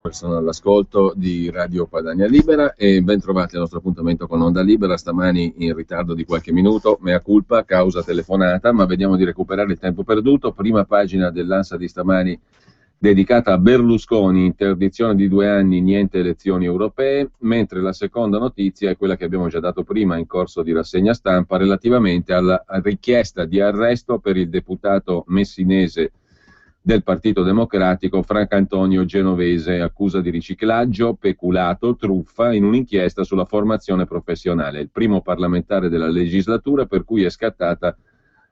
Sono all'ascolto di Radio Padania Libera e ben trovati al nostro appuntamento con Onda Libera, stamani in ritardo di qualche minuto, mea culpa, causa telefonata, ma vediamo di recuperare il tempo perduto. Prima pagina dell'Ansa di stamani dedicata a Berlusconi, interdizione di 2 anni, niente elezioni europee, mentre la seconda notizia è quella che abbiamo già dato prima in corso di rassegna stampa relativamente alla richiesta di arresto per il deputato messinese del Partito Democratico Francantonio Genovese, accusa di riciclaggio, peculato, truffa in un'inchiesta sulla formazione professionale, il primo parlamentare della legislatura per cui è scattata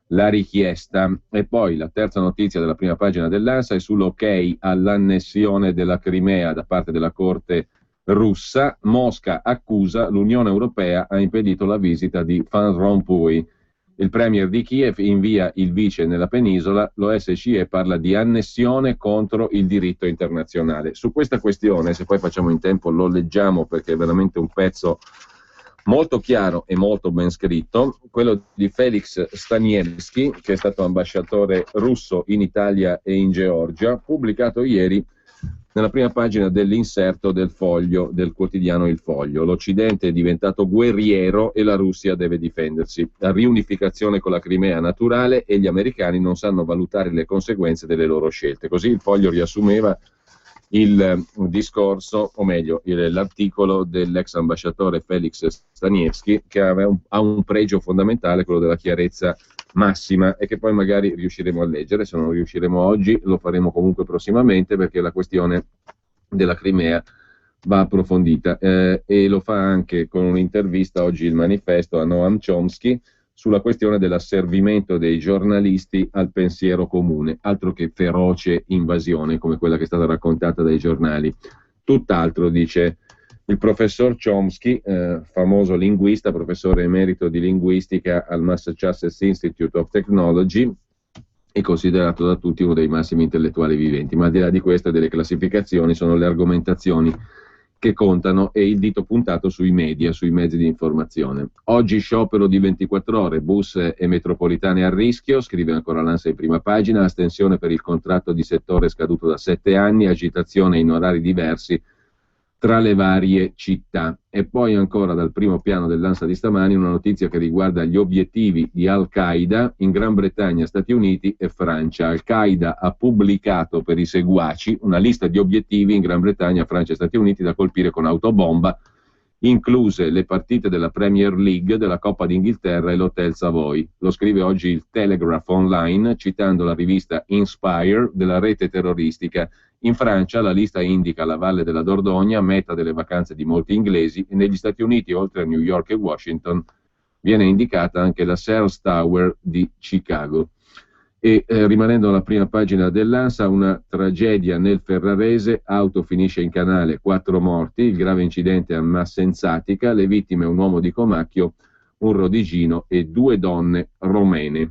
la richiesta. E poi la terza notizia della prima pagina dell'ANSA è sull'ok all'annessione della Crimea da parte della Corte russa. Mosca accusa l'Unione Europea ha impedito la visita di Van Rompuy. Il premier di Kiev invia il vice nella penisola, l'OSCE parla di annessione contro il diritto internazionale. Su questa questione, se poi facciamo in tempo, lo leggiamo perché è veramente un pezzo molto chiaro e molto ben scritto, quello di Felix Stanievski, che è stato ambasciatore russo in Italia e in Georgia, pubblicato ieri nella prima pagina dell'inserto del Foglio, del quotidiano Il Foglio. L'Occidente è diventato guerriero e la Russia deve difendersi. La riunificazione con la Crimea naturale e gli americani non sanno valutare le conseguenze delle loro scelte. Così il Foglio riassumeva il discorso, o meglio, l'articolo dell'ex ambasciatore Felix Stanievski, che ha un pregio fondamentale, quello della chiarezza massima, e che poi magari riusciremo a leggere. Se non riusciremo oggi lo faremo comunque prossimamente, perché la questione della Crimea va approfondita, e lo fa anche con un'intervista oggi il Manifesto a Noam Chomsky sulla questione dell'asservimento dei giornalisti al pensiero comune, altro che feroce invasione come quella che è stata raccontata dai giornali. Tutt'altro, dice il professor Chomsky, famoso linguista, professore emerito di linguistica al Massachusetts Institute of Technology, è considerato da tutti uno dei massimi intellettuali viventi, ma al di là di questo e delle classificazioni sono le argomentazioni che contano e il dito puntato sui media, sui mezzi di informazione. Oggi sciopero di 24 ore, bus e metropolitane a rischio, scrive ancora l'ANSA in prima pagina, astensione per il contratto di settore scaduto da 7 anni, agitazione in orari diversi tra le varie città. E poi ancora dal primo piano dell'ANSA di stamani una notizia che riguarda gli obiettivi di Al-Qaeda in Gran Bretagna, Stati Uniti e Francia. Al-Qaeda ha pubblicato per i seguaci una lista di obiettivi in Gran Bretagna, Francia e Stati Uniti da colpire con autobomba, incluse le partite della Premier League, della Coppa d'Inghilterra e l'Hotel Savoy. Lo scrive oggi il Telegraph Online, citando la rivista Inspire della rete terroristica. In Francia la lista indica la Valle della Dordogne, meta delle vacanze di molti inglesi, e negli Stati Uniti, oltre a New York e Washington, viene indicata anche la Sears Tower di Chicago. E rimanendo alla prima pagina dell'ANSA, una tragedia nel Ferrarese, auto finisce in canale, 4 morti, il grave incidente a Massenzatica, le vittime un uomo di Comacchio, un rodigino e 2 donne romene.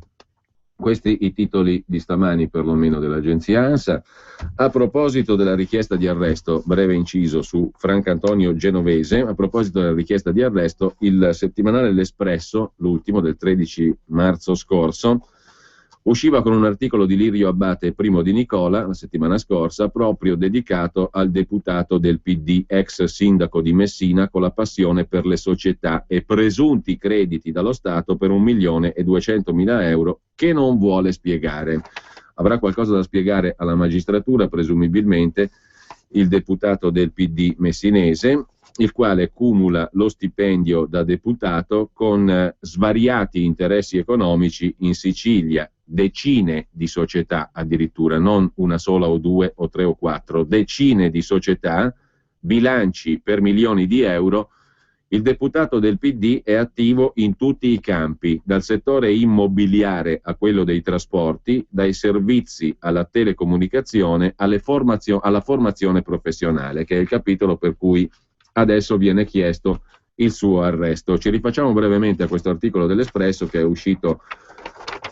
Questi i titoli di stamani perlomeno dell'agenzia ANSA. A proposito della richiesta di arresto, breve inciso su Francantonio Genovese, a proposito della richiesta di arresto, il settimanale L'Espresso, l'ultimo del 13 marzo scorso, usciva con un articolo di Lirio Abbate e Primo Di Nicola la settimana scorsa, proprio dedicato al deputato del PD, ex sindaco di Messina, con la passione per le società e presunti crediti dallo Stato per 1.200.000 euro che non vuole spiegare. Avrà qualcosa da spiegare alla magistratura, presumibilmente, il deputato del PD messinese, il quale cumula lo stipendio da deputato con svariati interessi economici in Sicilia, decine di società addirittura, non una sola o 2 o 3 o 4, decine di società, bilanci per milioni di euro. Il deputato del PD è attivo in tutti i campi, dal settore immobiliare a quello dei trasporti, dai servizi alla telecomunicazione alla formazione professionale, che è il capitolo per cui adesso viene chiesto il suo arresto. Ci rifacciamo brevemente a questo articolo dell'Espresso che è uscito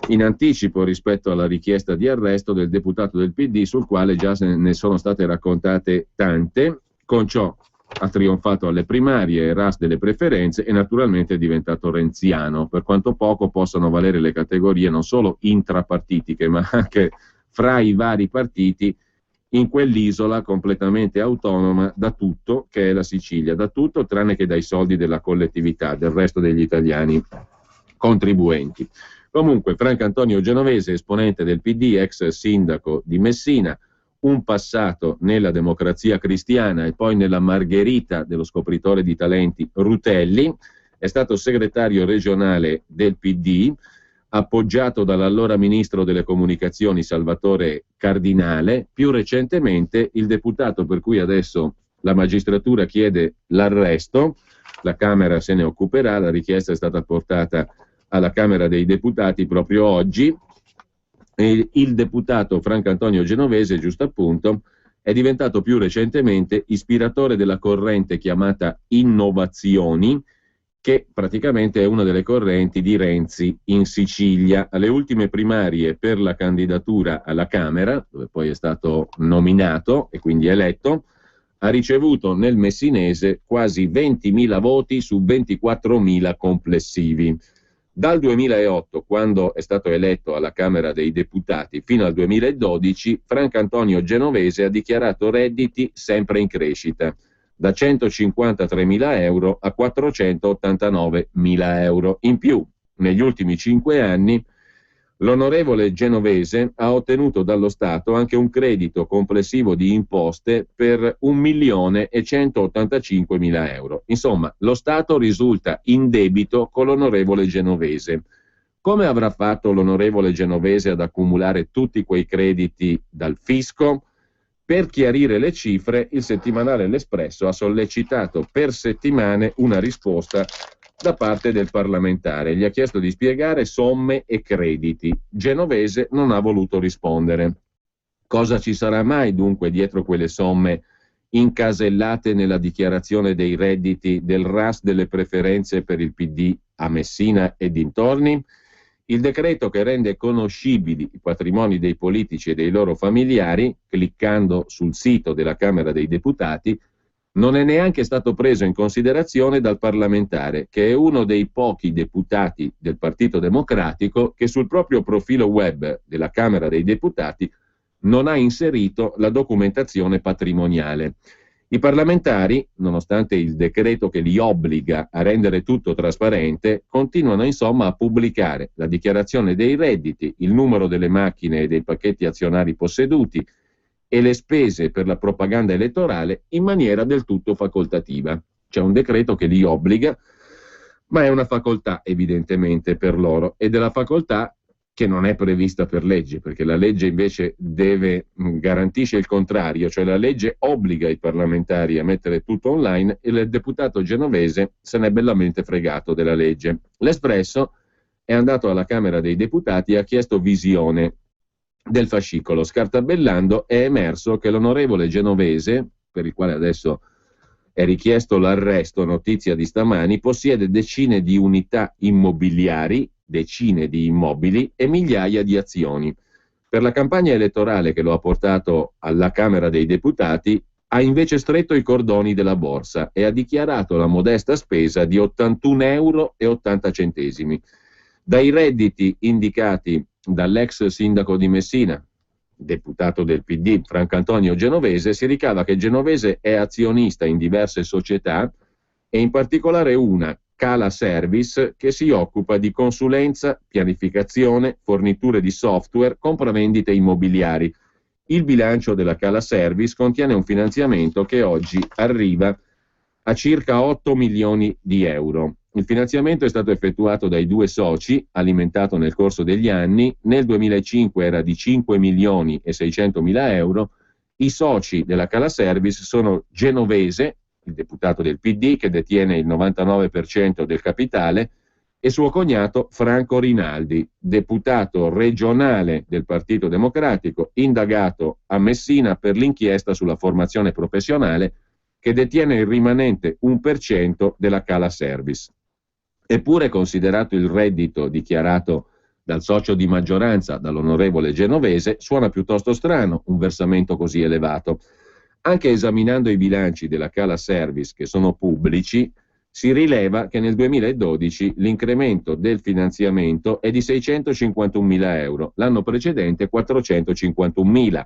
in anticipo rispetto alla richiesta di arresto del deputato del PD, sul quale già ne sono state raccontate tante. Con ciò ha trionfato alle primarie, ras delle preferenze e naturalmente è diventato renziano, per quanto poco possano valere le categorie non solo intrapartitiche ma anche fra i vari partiti in quell'isola completamente autonoma da tutto, che è la Sicilia, da tutto tranne che dai soldi della collettività, del resto degli italiani contribuenti. Comunque, Franco Antonio Genovese, esponente del PD, ex sindaco di Messina, un passato nella Democrazia Cristiana e poi nella Margherita dello scopritore di talenti Rutelli, è stato segretario regionale del PD, appoggiato dall'allora ministro delle comunicazioni Salvatore Cardinale, più recentemente il deputato per cui adesso la magistratura chiede l'arresto, la Camera se ne occuperà, la richiesta è stata portata alla Camera dei Deputati proprio oggi. Il deputato Franco Antonio Genovese, giusto appunto, è diventato più recentemente ispiratore della corrente chiamata Innovazioni, che praticamente è una delle correnti di Renzi in Sicilia. Alle ultime primarie per la candidatura alla Camera, dove poi è stato nominato e quindi eletto, ha ricevuto nel messinese quasi 20.000 voti su 24.000 complessivi. Dal 2008, quando è stato eletto alla Camera dei Deputati, fino al 2012, Franco Antonio Genovese ha dichiarato redditi sempre in crescita, da 153.000 euro a 489.000 euro. In più, negli ultimi 5 anni, l'onorevole Genovese ha ottenuto dallo Stato anche un credito complessivo di imposte per 1.185.000 euro. Insomma, lo Stato risulta in debito con l'onorevole Genovese. Come avrà fatto l'onorevole Genovese ad accumulare tutti quei crediti dal fisco? Per chiarire le cifre, il settimanale L'Espresso ha sollecitato per settimane una risposta da parte del parlamentare. Gli ha chiesto di spiegare somme e crediti. Genovese non ha voluto rispondere. Cosa ci sarà mai dunque dietro quelle somme incasellate nella dichiarazione dei redditi del RAS delle preferenze per il PD a Messina e dintorni? Il decreto che rende conoscibili i patrimoni dei politici e dei loro familiari, cliccando sul sito della Camera dei Deputati, non è neanche stato preso in considerazione dal parlamentare, che è uno dei pochi deputati del Partito Democratico che sul proprio profilo web della Camera dei Deputati non ha inserito la documentazione patrimoniale. I parlamentari, nonostante il decreto che li obbliga a rendere tutto trasparente, continuano insomma a pubblicare la dichiarazione dei redditi, il numero delle macchine e dei pacchetti azionari posseduti e le spese per la propaganda elettorale in maniera del tutto facoltativa. C'è un decreto che li obbliga, ma è una facoltà evidentemente per loro, ed è la facoltà che non è prevista per legge, perché la legge invece garantisce il contrario, cioè la legge obbliga i parlamentari a mettere tutto online e il deputato genovese se n'è bellamente fregato della legge. L'Espresso è andato alla Camera dei Deputati e ha chiesto visione del fascicolo. Scartabellando è emerso che l'onorevole Genovese, per il quale adesso è richiesto l'arresto, notizia di stamani, possiede decine di unità immobiliari, decine di immobili e migliaia di azioni. Per la campagna elettorale che lo ha portato alla Camera dei Deputati ha invece stretto i cordoni della borsa e ha dichiarato la modesta spesa di 81,80 euro. Dai redditi indicati dall'ex sindaco di Messina, deputato del PD, Franco Antonio Genovese, si ricava che Genovese è azionista in diverse società e in particolare una, Cala Service, che si occupa di consulenza, pianificazione, forniture di software, compravendite immobiliari. Il bilancio della Cala Service contiene un finanziamento che oggi arriva a circa 8 milioni di euro. Il finanziamento è stato effettuato dai due soci, alimentato nel corso degli anni. Nel 2005 era di 5 milioni e 600 mila euro. I soci della Cala Service sono Genovese, il deputato del PD che detiene il 99% del capitale, e suo cognato Franco Rinaldi, deputato regionale del Partito Democratico, indagato a Messina per l'inchiesta sulla formazione professionale, che detiene il rimanente 1% della Cala Service. Eppure, considerato il reddito dichiarato dal socio di maggioranza, dall'onorevole Genovese, suona piuttosto strano un versamento così elevato. Anche esaminando i bilanci della Cala Service, che sono pubblici, si rileva che nel 2012 l'incremento del finanziamento è di 651.000 euro, l'anno precedente 451.000.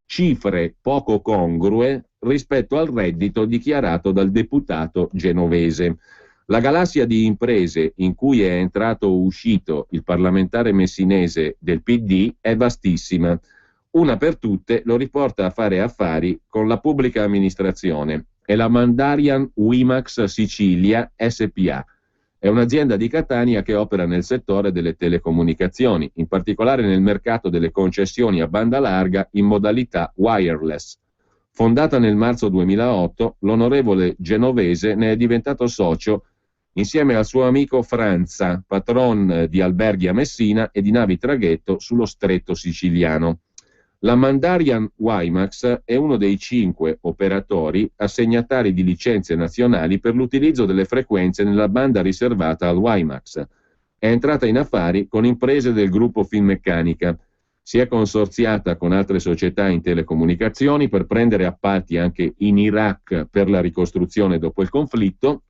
cifre poco congrue rispetto al reddito dichiarato dal deputato genovese. La galassia di imprese in cui è entrato o uscito il parlamentare messinese del PD è vastissima. Una per tutte lo riporta a fare affari con la pubblica amministrazione. È la Mandarian Wimax Sicilia SPA. È un'azienda di Catania che opera nel settore delle telecomunicazioni, in particolare nel mercato delle concessioni a banda larga in modalità wireless. Fondata nel marzo 2008, l'onorevole genovese ne è diventato socio insieme al suo amico Franza, patron di alberghi a Messina e di navi traghetto sullo stretto siciliano. La Mandarian WiMAX è uno dei 5 operatori assegnatari di licenze nazionali per l'utilizzo delle frequenze nella banda riservata al WiMAX. È entrata in affari con imprese del gruppo Finmeccanica. Si è consorziata con altre società in telecomunicazioni per prendere appalti anche in Iraq per la ricostruzione dopo il conflitto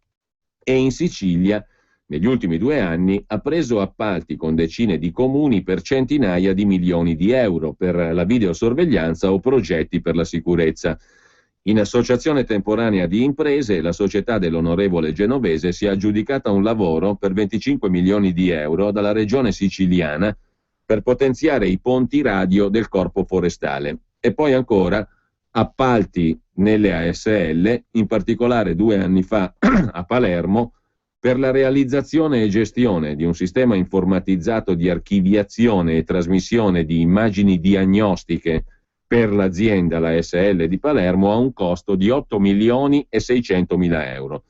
e in Sicilia, negli ultimi 2 anni, ha preso appalti con decine di comuni per centinaia di milioni di euro per la videosorveglianza o progetti per la sicurezza. In associazione temporanea di imprese, la società dell'onorevole genovese si è aggiudicata un lavoro per 25 milioni di euro dalla regione siciliana per potenziare i ponti radio del corpo forestale. E poi ancora appalti nelle ASL, in particolare 2 anni fa a Palermo, per la realizzazione e gestione di un sistema informatizzato di archiviazione e trasmissione di immagini diagnostiche per l'azienda, la ASL di Palermo, a un costo di 8 milioni e 600 mila euro.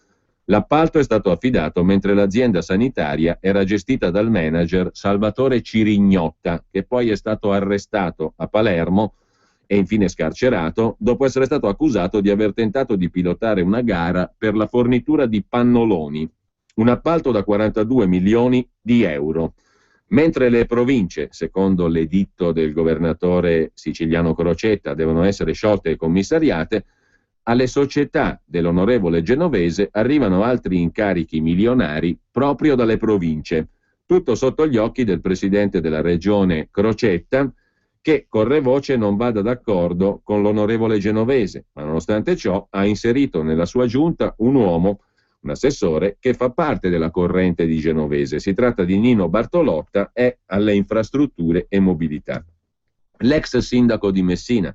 L'appalto è stato affidato mentre l'azienda sanitaria era gestita dal manager Salvatore Cirignotta, che poi è stato arrestato a Palermo e infine scarcerato dopo essere stato accusato di aver tentato di pilotare una gara per la fornitura di pannoloni, un appalto da 42 milioni di euro. Mentre le province, secondo l'editto del governatore siciliano Crocetta, devono essere sciolte e commissariate, alle società dell'onorevole genovese arrivano altri incarichi milionari proprio dalle province, tutto sotto gli occhi del presidente della regione Crocetta, che corre voce non vada d'accordo con l'onorevole genovese, ma nonostante ciò ha inserito nella sua giunta un uomo, un assessore, che fa parte della corrente di Genovese. Si tratta di Nino Bartolotta, è alle infrastrutture e mobilità. L'ex sindaco di Messina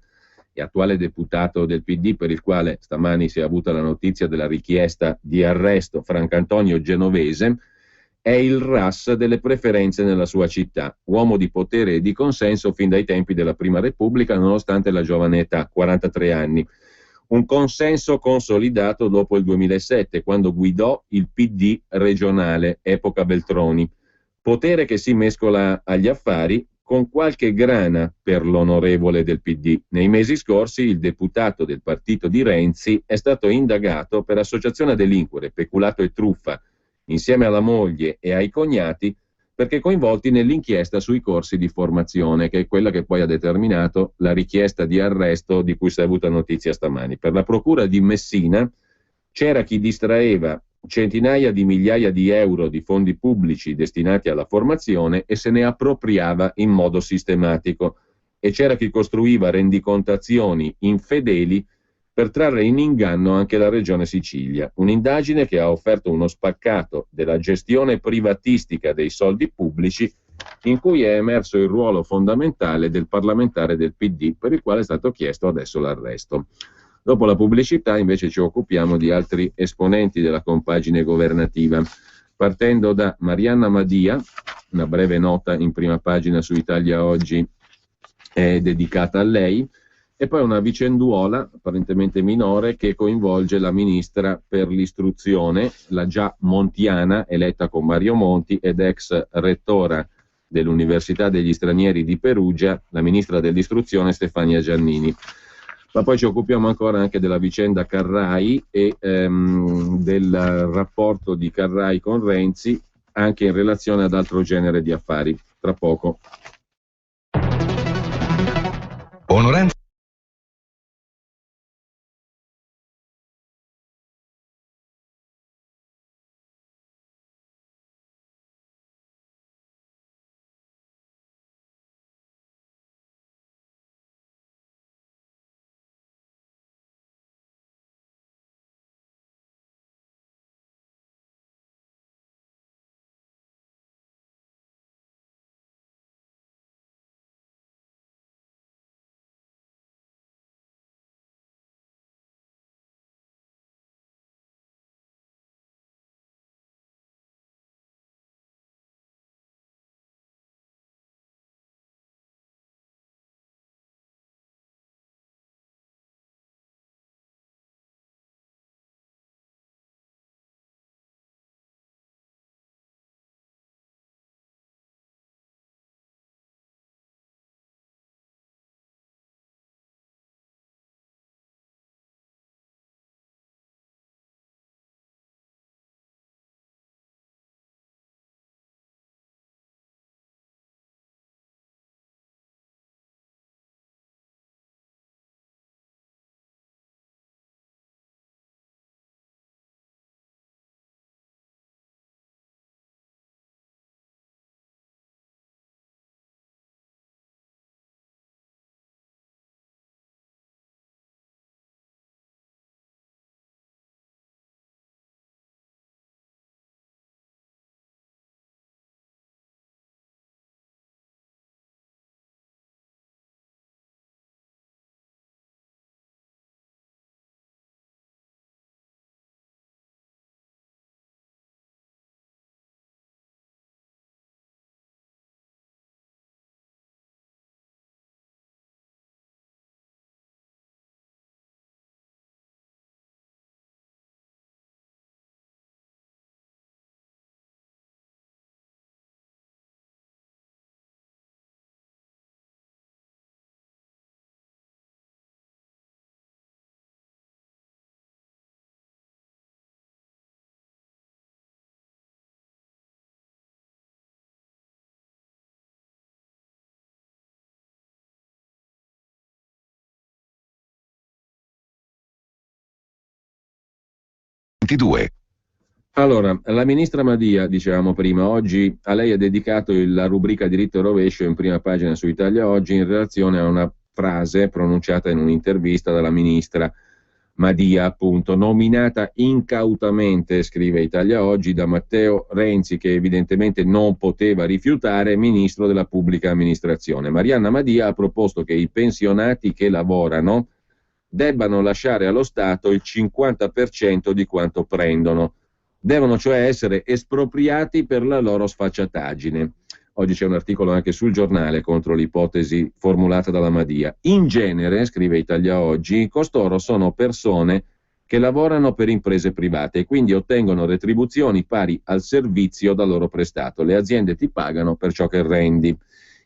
e attuale deputato del PD, per il quale stamani si è avuta la notizia della richiesta di arresto, Francantonio Genovese, è il RAS delle preferenze nella sua città, uomo di potere e di consenso fin dai tempi della Prima Repubblica, nonostante la giovane età, 43 anni. Un consenso consolidato dopo il 2007, quando guidò il PD regionale, epoca Veltroni. Potere che si mescola agli affari con qualche grana per l'onorevole del PD. Nei mesi scorsi il deputato del partito di Renzi è stato indagato per associazione a delinquere, peculato e truffa, insieme alla moglie e ai cognati, perché coinvolti nell'inchiesta sui corsi di formazione, che è quella che poi ha determinato la richiesta di arresto di cui si è avuta notizia stamani. Per la procura di Messina c'era chi distraeva centinaia di migliaia di euro di fondi pubblici destinati alla formazione e se ne appropriava in modo sistematico, e c'era chi costruiva rendicontazioni infedeli per trarre in inganno anche la regione Sicilia. Un'indagine che ha offerto uno spaccato della gestione privatistica dei soldi pubblici, in cui è emerso il ruolo fondamentale del parlamentare del PD, per il quale è stato chiesto adesso l'arresto. Dopo la pubblicità invece ci occupiamo di altri esponenti della compagine governativa, partendo da Marianna Madia, una breve nota in prima pagina su Italia Oggi è dedicata a lei, e poi una vicenduola apparentemente minore che coinvolge la ministra per l'istruzione, la già montiana, eletta con Mario Monti ed ex rettora dell'Università degli Stranieri di Perugia, la ministra dell'istruzione Stefania Giannini. Ma poi ci occupiamo ancora anche della vicenda Carrai e del rapporto di Carrai con Renzi, anche in relazione ad altro genere di affari. Tra poco. Onoranza. 22. Allora, la ministra Madia, dicevamo prima, oggi a lei è dedicato la rubrica diritto e rovescio in prima pagina su Italia Oggi in relazione a una frase pronunciata in un'intervista dalla ministra Madia, appunto, nominata incautamente, scrive Italia Oggi, da Matteo Renzi, che evidentemente non poteva rifiutare, ministro della pubblica amministrazione. Marianna Madia ha proposto che i pensionati che lavorano debbano lasciare allo Stato il 50% di quanto prendono. Devono cioè essere espropriati per la loro sfacciataggine. Oggi c'è un articolo anche sul Giornale contro l'ipotesi formulata dalla Madia. In genere, scrive Italia Oggi, costoro sono persone che lavorano per imprese private e quindi ottengono retribuzioni pari al servizio da loro prestato. Le aziende ti pagano per ciò che rendi.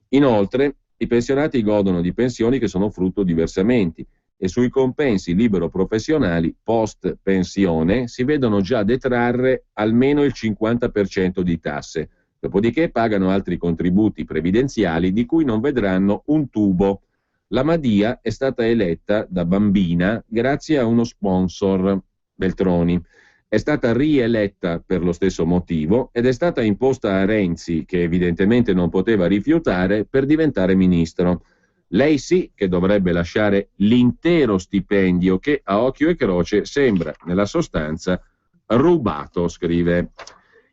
Inoltre, i pensionati godono di pensioni che sono frutto di versamenti e sui compensi libero-professionali post-pensione si vedono già detrarre almeno il 50% di tasse. Dopodiché pagano altri contributi previdenziali di cui non vedranno un tubo. La Madia è stata eletta da bambina grazie a uno sponsor, Beltroni. È stata rieletta per lo stesso motivo ed è stata imposta a Renzi, che evidentemente non poteva rifiutare, per diventare ministro. Lei sì che dovrebbe lasciare l'intero stipendio che a occhio e croce sembra, nella sostanza, rubato, scrive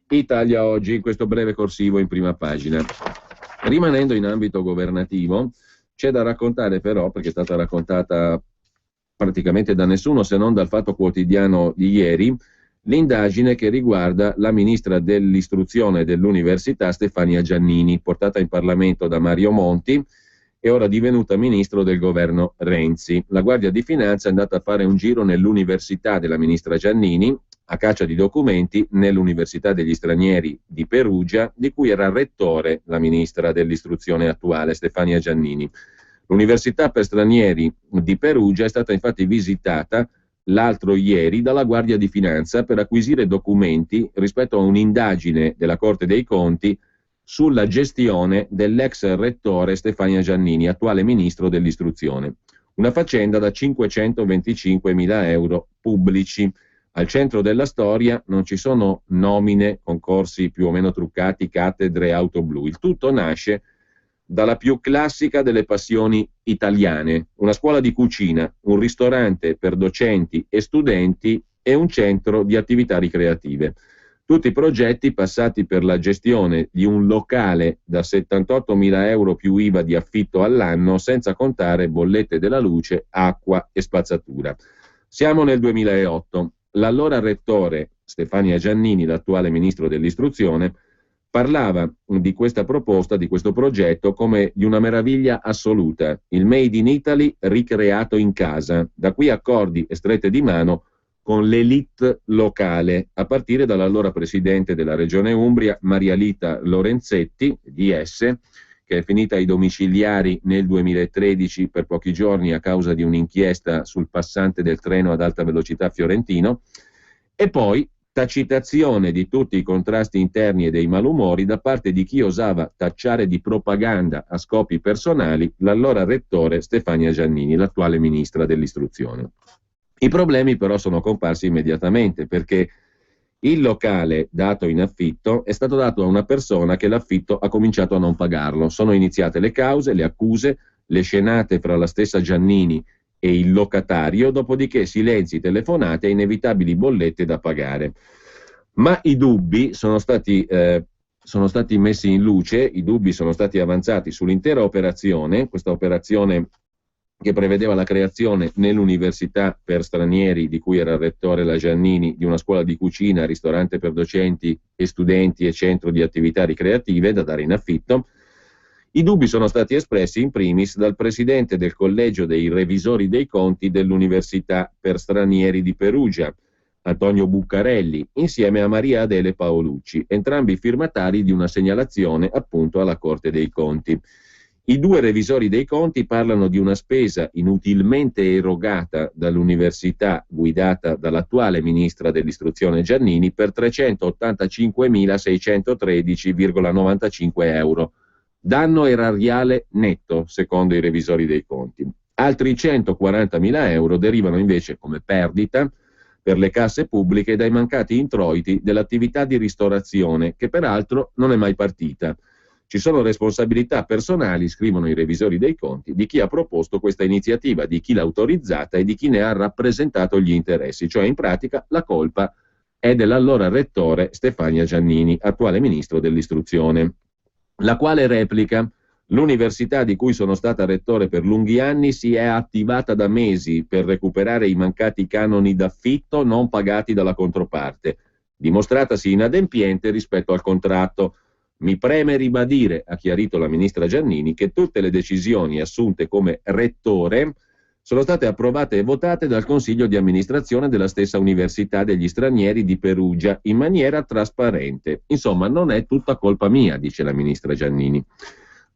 Italia Oggi in questo breve corsivo in prima pagina. Rimanendo in ambito governativo, c'è da raccontare però, perché è stata raccontata praticamente da nessuno se non dal Fatto Quotidiano di ieri, l'indagine che riguarda la ministra dell'istruzione e dell'università Stefania Giannini, portata in Parlamento da Mario Monti e ora divenuta ministro del governo Renzi. La Guardia di Finanza è andata a fare un giro nell'università della ministra Giannini, a caccia di documenti nell'Università degli Stranieri di Perugia, di cui era rettore la ministra dell'istruzione attuale, Stefania Giannini. L'Università per Stranieri di Perugia è stata infatti visitata l'altro ieri dalla Guardia di Finanza per acquisire documenti rispetto a un'indagine della Corte dei Conti sulla gestione dell'ex rettore Stefania Giannini, attuale ministro dell'istruzione. Una faccenda da 525.000 euro pubblici. Al centro della storia non ci sono nomine, concorsi più o meno truccati, cattedre, auto blu. Il tutto nasce dalla più classica delle passioni italiane, una scuola di cucina, un ristorante per docenti e studenti e un centro di attività ricreative. Tutti i progetti passati per la gestione di un locale da 78.000 euro più IVA di affitto all'anno, senza contare bollette della luce, acqua e spazzatura. Siamo nel 2008. L'allora rettore Stefania Giannini, l'attuale ministro dell'istruzione, parlava di questa proposta, di questo progetto, come di una meraviglia assoluta, il Made in Italy ricreato in casa, da qui accordi e strette di mano con l'élite locale, a partire dall'allora presidente della Regione Umbria, Maria Lita Lorenzetti, DS, che è finita ai domiciliari nel 2013 per pochi giorni a causa di un'inchiesta sul passante del treno ad alta velocità fiorentino, e poi tacitazione di tutti i contrasti interni e dei malumori da parte di chi osava tacciare di propaganda a scopi personali l'allora rettore Stefania Giannini, l'attuale ministra dell'istruzione. I problemi però sono comparsi immediatamente, perché il locale dato in affitto è stato dato a una persona che l'affitto ha cominciato a non pagarlo. Sono iniziate le cause, le accuse, le scenate fra la stessa Giannini e il locatario, dopodiché silenzi, telefonate e inevitabili bollette da pagare. Ma i dubbi sono stati messi in luce, i dubbi sono stati avanzati sull'intera operazione, questa operazione che prevedeva la creazione nell'università per stranieri, di cui era rettore la Giannini, di una scuola di cucina, ristorante per docenti e studenti e centro di attività ricreative da dare in affitto. I dubbi sono stati espressi in primis dal presidente del collegio dei revisori dei conti dell'Università per Stranieri di Perugia, Antonio Buccarelli, insieme a Maria Adele Paolucci, entrambi firmatari di una segnalazione appunto alla Corte dei Conti. I due revisori dei conti parlano di una spesa inutilmente erogata dall'università guidata dall'attuale ministra dell'istruzione Giannini per 385.613,95 euro. Danno erariale netto, secondo i revisori dei conti. Altri 140.000 euro derivano invece come perdita per le casse pubbliche dai mancati introiti dell'attività di ristorazione, che peraltro non è mai partita. Ci sono responsabilità personali, scrivono i revisori dei conti, di chi ha proposto questa iniziativa, di chi l'ha autorizzata e di chi ne ha rappresentato gli interessi, cioè in pratica la colpa è dell'allora rettore Stefania Giannini, attuale ministro dell'istruzione, la quale replica: l'università di cui sono stata rettore per lunghi anni si è attivata da mesi per recuperare i mancati canoni d'affitto non pagati dalla controparte, dimostratasi inadempiente rispetto al contratto. Mi preme ribadire, ha chiarito la ministra Giannini, che tutte le decisioni assunte come rettore sono state approvate e votate dal Consiglio di amministrazione della stessa Università degli Stranieri di Perugia in maniera trasparente. Insomma, non è tutta colpa mia, dice la ministra Giannini.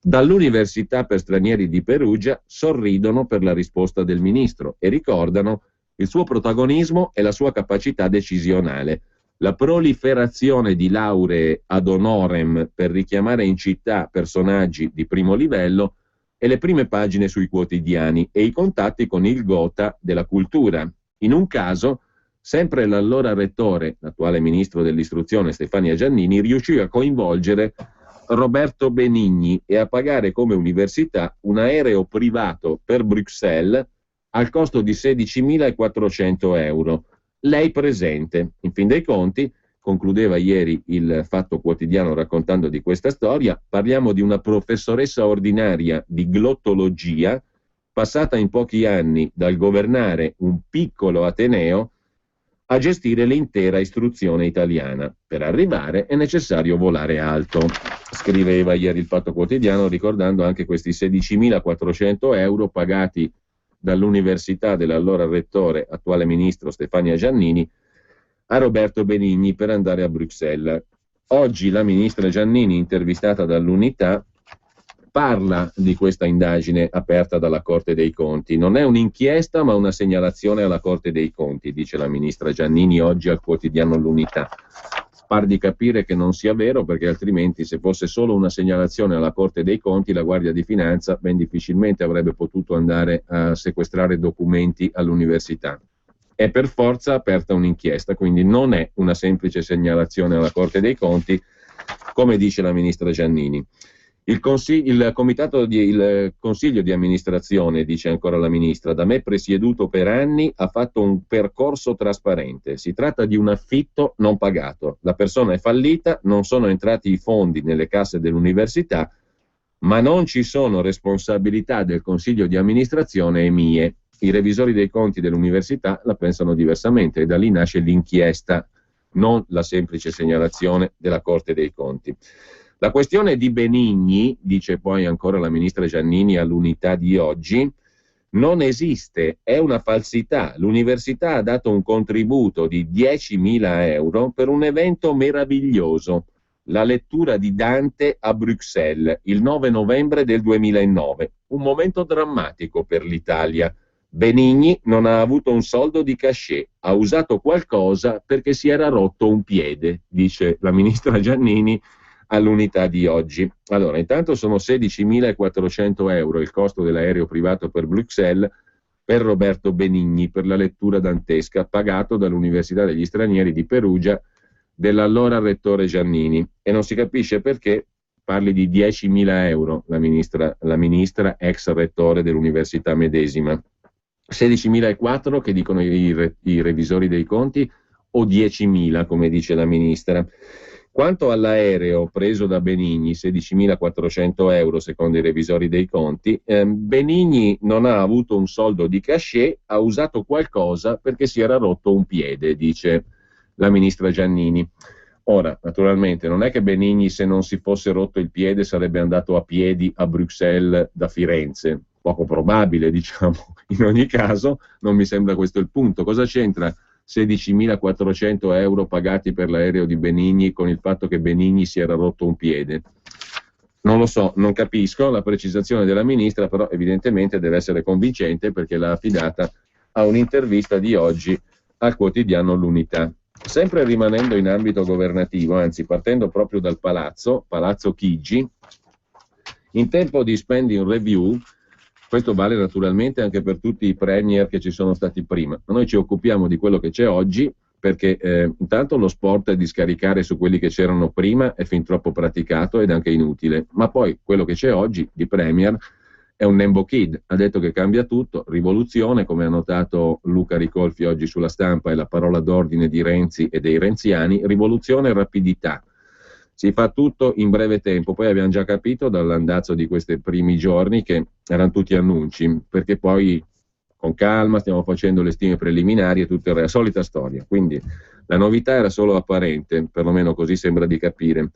Dall'Università per Stranieri di Perugia sorridono per la risposta del ministro e ricordano il suo protagonismo e la sua capacità decisionale. La proliferazione di lauree ad honorem per richiamare in città personaggi di primo livello e le prime pagine sui quotidiani e i contatti con il gotha della cultura. In un caso, sempre l'allora rettore, l'attuale ministro dell'istruzione Stefania Giannini, riuscì a coinvolgere Roberto Benigni e a pagare come università un aereo privato per Bruxelles al costo di 16.400 euro. Lei presente. In fin dei conti, concludeva ieri il Fatto Quotidiano raccontando di questa storia, parliamo di una professoressa ordinaria di glottologia, passata in pochi anni dal governare un piccolo ateneo a gestire l'intera istruzione italiana. Per arrivare è necessario volare alto, scriveva ieri il Fatto Quotidiano, ricordando anche questi 16.400 euro pagati dall'università dell'allora rettore, attuale ministro Stefania Giannini, a Roberto Benigni per andare a Bruxelles. Oggi la ministra Giannini, intervistata dall'Unità, parla di questa indagine aperta dalla Corte dei Conti. Non è un'inchiesta ma una segnalazione alla Corte dei Conti, dice la ministra Giannini oggi al quotidiano L'Unità. Par di capire che non sia vero, perché altrimenti, se fosse solo una segnalazione alla Corte dei Conti, la Guardia di Finanza ben difficilmente avrebbe potuto andare a sequestrare documenti all'università. È per forza aperta un'inchiesta, quindi non è una semplice segnalazione alla Corte dei Conti, come dice la ministra Giannini. Il consiglio di amministrazione, dice ancora la ministra, da me presieduto per anni, ha fatto un percorso trasparente. Si tratta di un affitto non pagato. La persona è fallita, non sono entrati i fondi nelle casse dell'università, ma non ci sono responsabilità del consiglio di amministrazione e mie. I revisori dei conti dell'università la pensano diversamente e da lì nasce l'inchiesta, non la semplice segnalazione della Corte dei Conti. La questione di Benigni, dice poi ancora la ministra Giannini all'Unità di oggi, non esiste, è una falsità. L'università ha dato un contributo di 10.000 euro per un evento meraviglioso, la lettura di Dante a Bruxelles, il 9 novembre del 2009, un momento drammatico per l'Italia. Benigni non ha avuto un soldo di cachet, ha usato qualcosa perché si era rotto un piede, dice la ministra Giannini all'Unità di oggi. Allora, intanto sono 16.400 euro il costo dell'aereo privato per Bruxelles per Roberto Benigni per la lettura dantesca, pagato dall'Università degli Stranieri di Perugia dell'allora rettore Giannini, e non si capisce perché parli di 10.000 euro la ministra ex rettore dell'università medesima. 16.400 che dicono i revisori dei conti o 10.000 come dice la ministra. Quanto all'aereo preso da Benigni, 16.400 euro secondo i revisori dei conti, Benigni non ha avuto un soldo di cachet, ha usato qualcosa perché si era rotto un piede, dice la ministra Giannini. Ora, naturalmente, non è che Benigni, se non si fosse rotto il piede, sarebbe andato a piedi a Bruxelles da Firenze. Poco probabile, diciamo. In ogni caso, non mi sembra questo il punto. Cosa c'entra 16.400 euro pagati per l'aereo di Benigni con il fatto che Benigni si era rotto un piede? Non lo so, non capisco la precisazione della ministra, però evidentemente deve essere convincente perché l'ha affidata a un'intervista di oggi al quotidiano L'Unità. Sempre rimanendo in ambito governativo, anzi partendo proprio dal Palazzo Chigi, in tempo di spending review Questo vale naturalmente anche per tutti i premier che ci sono stati prima, ma noi ci occupiamo di quello che c'è oggi, perché intanto lo sport di scaricare su quelli che c'erano prima è fin troppo praticato ed anche inutile, ma poi quello che c'è oggi di premier è un Nembo Kid, ha detto che cambia tutto, rivoluzione, come ha notato Luca Ricolfi oggi sulla Stampa, è la parola d'ordine di Renzi e dei renziani, rivoluzione e rapidità. Si fa tutto in breve tempo, poi abbiamo già capito dall'andazzo di questi primi giorni che erano tutti annunci, perché poi con calma stiamo facendo le stime preliminari e tutto il resto, solita storia. Quindi la novità era solo apparente, perlomeno così sembra di capire,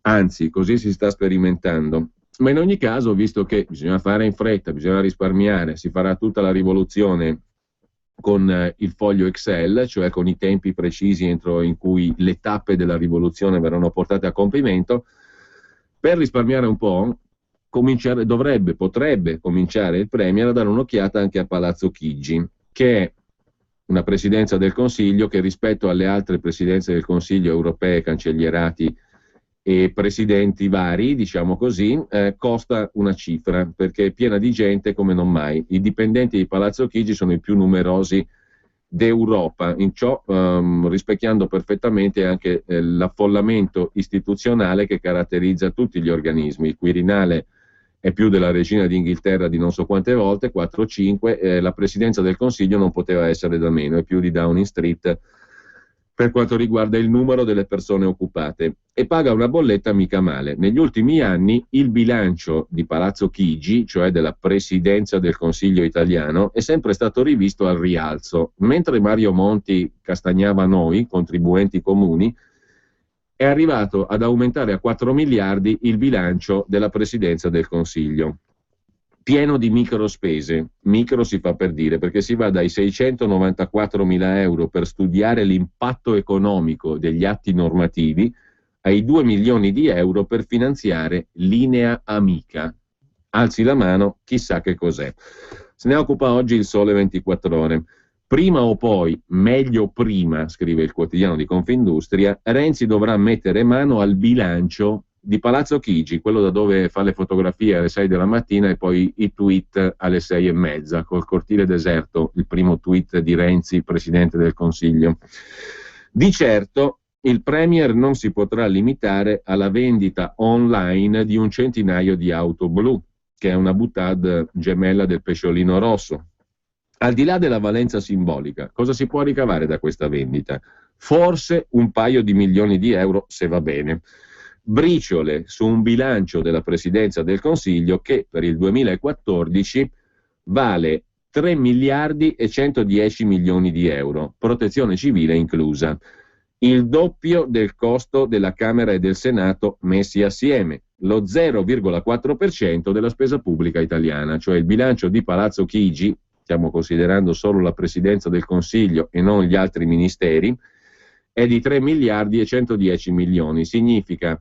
anzi così si sta sperimentando. Ma in ogni caso, visto che bisogna fare in fretta, bisogna risparmiare, si farà tutta la rivoluzione con il foglio Excel, cioè con i tempi precisi entro in cui le tappe della rivoluzione verranno portate a compimento, per risparmiare un po', potrebbe cominciare il Premier a dare un'occhiata anche a Palazzo Chigi, che è una presidenza del Consiglio che rispetto alle altre presidenze del Consiglio europee, cancellerati e presidenti vari, diciamo così, costa una cifra, perché è piena di gente come non mai. I dipendenti di Palazzo Chigi sono i più numerosi d'Europa, in ciò rispecchiando perfettamente anche l'affollamento istituzionale che caratterizza tutti gli organismi. Il Quirinale è più della Regina d'Inghilterra di non so quante volte, 4 o 5, la presidenza del Consiglio non poteva essere da meno, è più di Downing Street per quanto riguarda il numero delle persone occupate, e paga una bolletta mica male. Negli ultimi anni il bilancio di Palazzo Chigi, cioè della Presidenza del Consiglio italiano, è sempre stato rivisto al rialzo. Mentre Mario Monti castagnava noi, contribuenti comuni, è arrivato ad aumentare a 4 miliardi il bilancio della Presidenza del Consiglio. Pieno di microspese, micro si fa per dire, perché si va dai 694 mila euro per studiare l'impatto economico degli atti normativi ai 2 milioni di euro per finanziare Linea Amica. Alzi la mano, chissà che cos'è. Se ne occupa oggi il Sole 24 Ore. Prima o poi, meglio prima, scrive il quotidiano di Confindustria, Renzi dovrà mettere mano al bilancio di Palazzo Chigi, quello da dove fa le fotografie alle 6 della mattina e poi i tweet alle 6:30, col cortile deserto, il primo tweet di Renzi, Presidente del Consiglio. Di certo il Premier non si potrà limitare alla vendita online di un centinaio di auto blu, che è una boutade gemella del pesciolino rosso. Al di là della valenza simbolica, cosa si può ricavare da questa vendita? Forse un paio di milioni di euro, se va bene. Briciole su un bilancio della Presidenza del Consiglio che per il 2014 vale 3 miliardi e 110 milioni di euro, protezione civile inclusa, il doppio del costo della Camera e del Senato messi assieme, lo 0,4% della spesa pubblica italiana, cioè il bilancio di Palazzo Chigi, stiamo considerando solo la Presidenza del Consiglio e non gli altri ministeri, è di 3 miliardi e 110 milioni, significa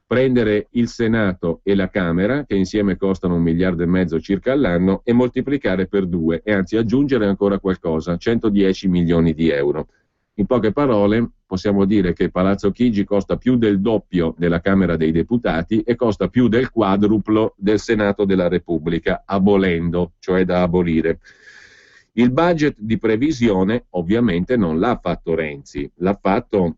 prendere il Senato e la Camera, che insieme costano 1,5 miliardi circa all'anno, e moltiplicare per 2, e anzi aggiungere ancora qualcosa, 110 milioni di euro. In poche parole, possiamo dire che Palazzo Chigi costa più del doppio della Camera dei Deputati e costa più del quadruplo del Senato della Repubblica, abolendo, cioè da abolire. Il budget di previsione ovviamente non l'ha fatto Renzi, l'ha fatto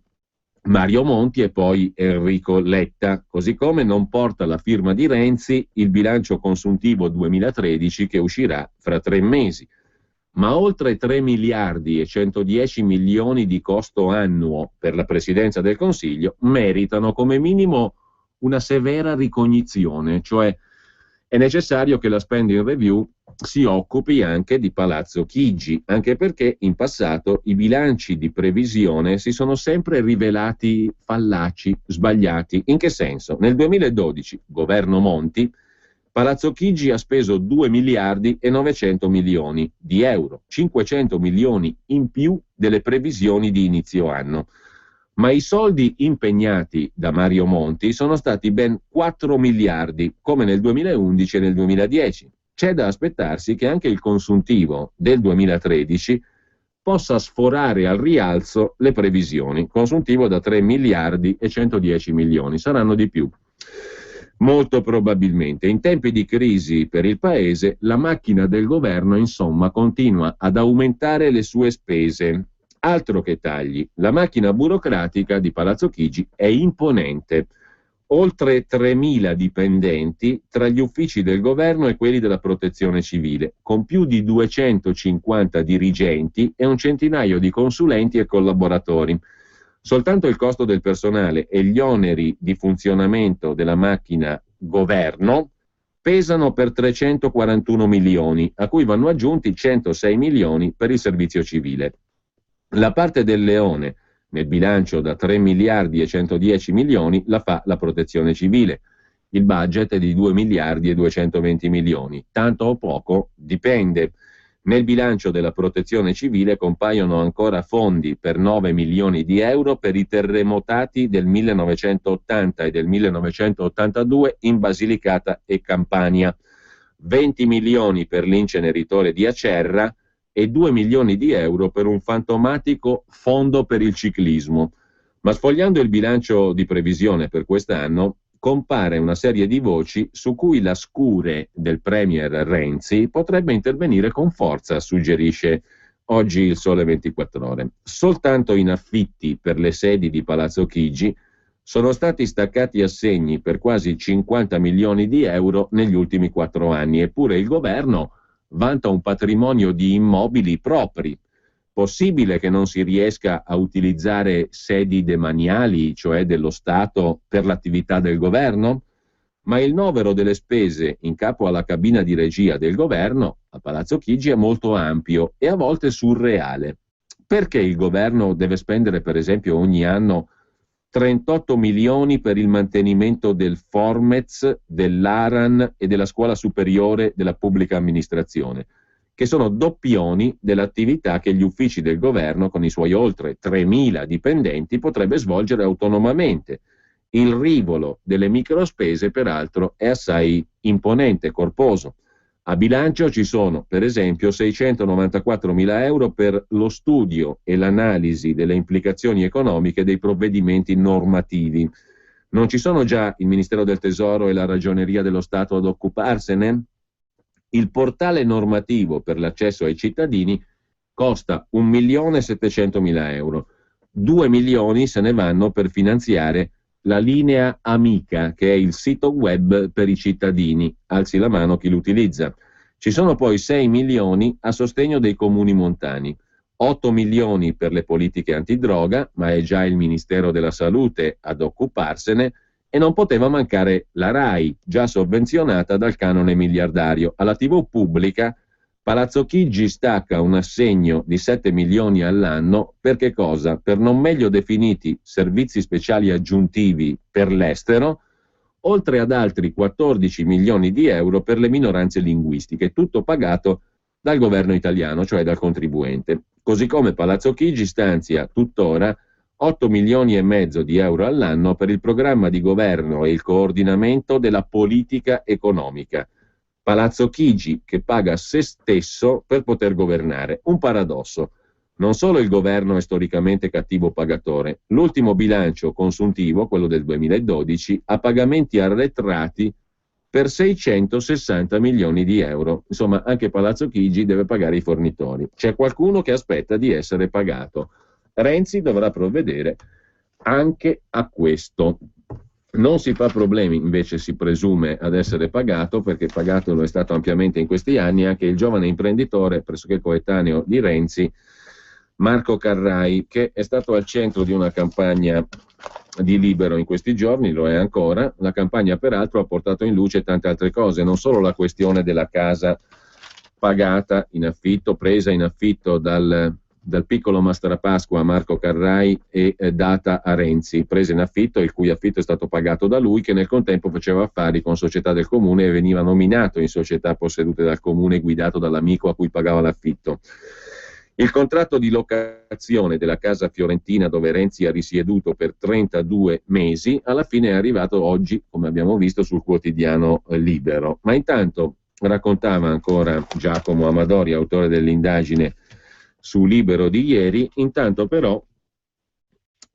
Mario Monti e poi Enrico Letta, così come non porta la firma di Renzi il bilancio consuntivo 2013 che uscirà fra 3 mesi. Ma oltre 3 miliardi e 110 milioni di costo annuo per la Presidenza del Consiglio meritano come minimo una severa ricognizione, cioè è necessario che la spending review si occupi anche di Palazzo Chigi, anche perché in passato i bilanci di previsione si sono sempre rivelati fallaci, sbagliati. In che senso? Nel 2012, governo Monti, Palazzo Chigi ha speso 2 miliardi e 900 milioni di euro, 500 milioni in più delle previsioni di inizio anno. Ma i soldi impegnati da Mario Monti sono stati ben 4 miliardi, come nel 2011 e nel 2010. C'è da aspettarsi che anche il consuntivo del 2013 possa sforare al rialzo le previsioni, consuntivo da 3 miliardi e 110 milioni, saranno di più. Molto probabilmente. In tempi di crisi per il Paese, la macchina del governo, insomma, continua ad aumentare le sue spese. Altro che tagli. La macchina burocratica di Palazzo Chigi è imponente. Oltre 3.000 dipendenti tra gli uffici del governo e quelli della protezione civile, con più di 250 dirigenti e un centinaio di consulenti e collaboratori. Soltanto il costo del personale e gli oneri di funzionamento della macchina governo pesano per 341 milioni, a cui vanno aggiunti 106 milioni per il servizio civile. La parte del leone nel bilancio da 3 miliardi e 110 milioni la fa la protezione civile. Il budget è di 2 miliardi e 220 milioni. Tanto o poco dipende. Nel bilancio della protezione civile compaiono ancora fondi per 9 milioni di euro per i terremotati del 1980 e del 1982 in Basilicata e Campania, 20 milioni per l'inceneritore di Acerra e 2 milioni di euro per un fantomatico fondo per il ciclismo. Ma sfogliando il bilancio di previsione per quest'anno, compare una serie di voci su cui la scure del premier Renzi potrebbe intervenire con forza, suggerisce oggi il Sole 24 Ore. Soltanto in affitti per le sedi di Palazzo Chigi sono stati staccati assegni per quasi 50 milioni di euro negli ultimi 4 anni, eppure il governo vanta un patrimonio di immobili propri. Possibile che non si riesca a utilizzare sedi demaniali, cioè dello Stato, per l'attività del governo? Ma il novero delle spese in capo alla cabina di regia del governo a Palazzo Chigi è molto ampio e a volte surreale. Perché il governo deve spendere, per esempio, ogni anno 38 milioni per il mantenimento del Formez, dell'Aran e della Scuola Superiore della Pubblica Amministrazione, che sono doppioni dell'attività che gli uffici del governo, con i suoi oltre 3.000 dipendenti, potrebbe svolgere autonomamente. Il rivolo delle microspese, peraltro, è assai imponente e corposo. A bilancio ci sono, per esempio, 694 mila euro per lo studio e l'analisi delle implicazioni economiche dei provvedimenti normativi. Non ci sono già il Ministero del Tesoro e la Ragioneria dello Stato ad occuparsene? Il portale normativo per l'accesso ai cittadini costa 1.700.000 euro. 2 milioni se ne vanno per finanziare la linea Amica, che è il sito web per i cittadini. Alzi la mano chi l'utilizza. Ci sono poi 6 milioni a sostegno dei comuni montani, 8 milioni per le politiche antidroga, ma è già il Ministero della Salute ad occuparsene, e non poteva mancare la RAI, già sovvenzionata dal canone miliardario. Alla TV pubblica Palazzo Chigi stacca un assegno di 7 milioni all'anno per che cosa? Per non meglio definiti servizi speciali aggiuntivi per l'estero, oltre ad altri 14 milioni di euro per le minoranze linguistiche, tutto pagato dal governo italiano, cioè dal contribuente. Così come Palazzo Chigi stanzia tuttora 8 milioni e mezzo di euro all'anno per il programma di governo e il coordinamento della politica economica. Palazzo Chigi che paga se stesso per poter governare. Un paradosso. Non solo il governo è storicamente cattivo pagatore, l'ultimo bilancio consuntivo, quello del 2012, ha pagamenti arretrati per 660 milioni di euro. Insomma, anche Palazzo Chigi deve pagare i fornitori. C'è qualcuno che aspetta di essere pagato. Renzi dovrà provvedere anche a questo. Non si fa problemi, invece si presume, ad essere pagato, perché pagato lo è stato ampiamente in questi anni anche il giovane imprenditore pressoché coetaneo di Renzi, Marco Carrai, che è stato al centro di una campagna di Libero in questi giorni, lo è ancora. La campagna peraltro ha portato in luce tante altre cose, non solo la questione della casa pagata in affitto, presa in affitto dal piccolo Mastrapasqua Marco Carrai e data a Renzi, presa in affitto, il cui affitto è stato pagato da lui, che nel contempo faceva affari con società del comune e veniva nominato in società possedute dal comune, guidato dall'amico a cui pagava l'affitto. Il contratto di locazione della casa fiorentina dove Renzi ha risieduto per 32 mesi alla fine è arrivato oggi, come abbiamo visto, sul quotidiano Libero. Ma intanto, raccontava ancora Giacomo Amadori, autore dell'indagine su Libero di ieri, intanto però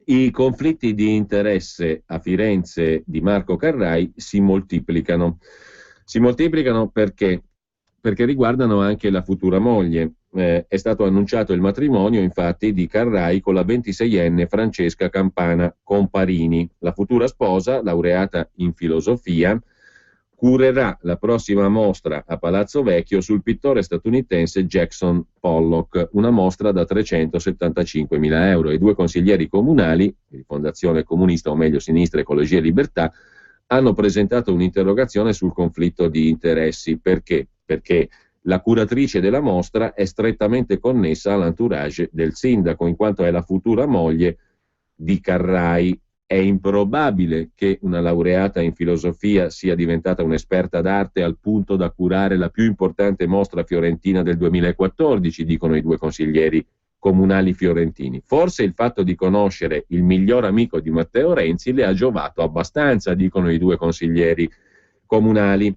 I conflitti di interesse a Firenze di Marco Carrai si moltiplicano. Si moltiplicano perché? Perché riguardano anche la futura moglie. È stato annunciato il matrimonio, infatti, di Carrai con la 26enne Francesca Campana Comparini. La futura sposa, laureata in filosofia, curerà la prossima mostra a Palazzo Vecchio sul pittore statunitense Jackson Pollock, una mostra da 375.000 euro. I due consiglieri comunali, di Fondazione Comunista, o meglio Sinistra, Ecologia e Libertà, hanno presentato un'interrogazione sul conflitto di interessi. Perché? Perché la curatrice della mostra è strettamente connessa all'entourage del sindaco, in quanto è la futura moglie di Carrai. È improbabile che una laureata in filosofia sia diventata un'esperta d'arte al punto da curare la più importante mostra fiorentina del 2014, dicono i due consiglieri comunali fiorentini. Forse il fatto di conoscere il miglior amico di Matteo Renzi le ha giovato abbastanza, dicono i due consiglieri comunali.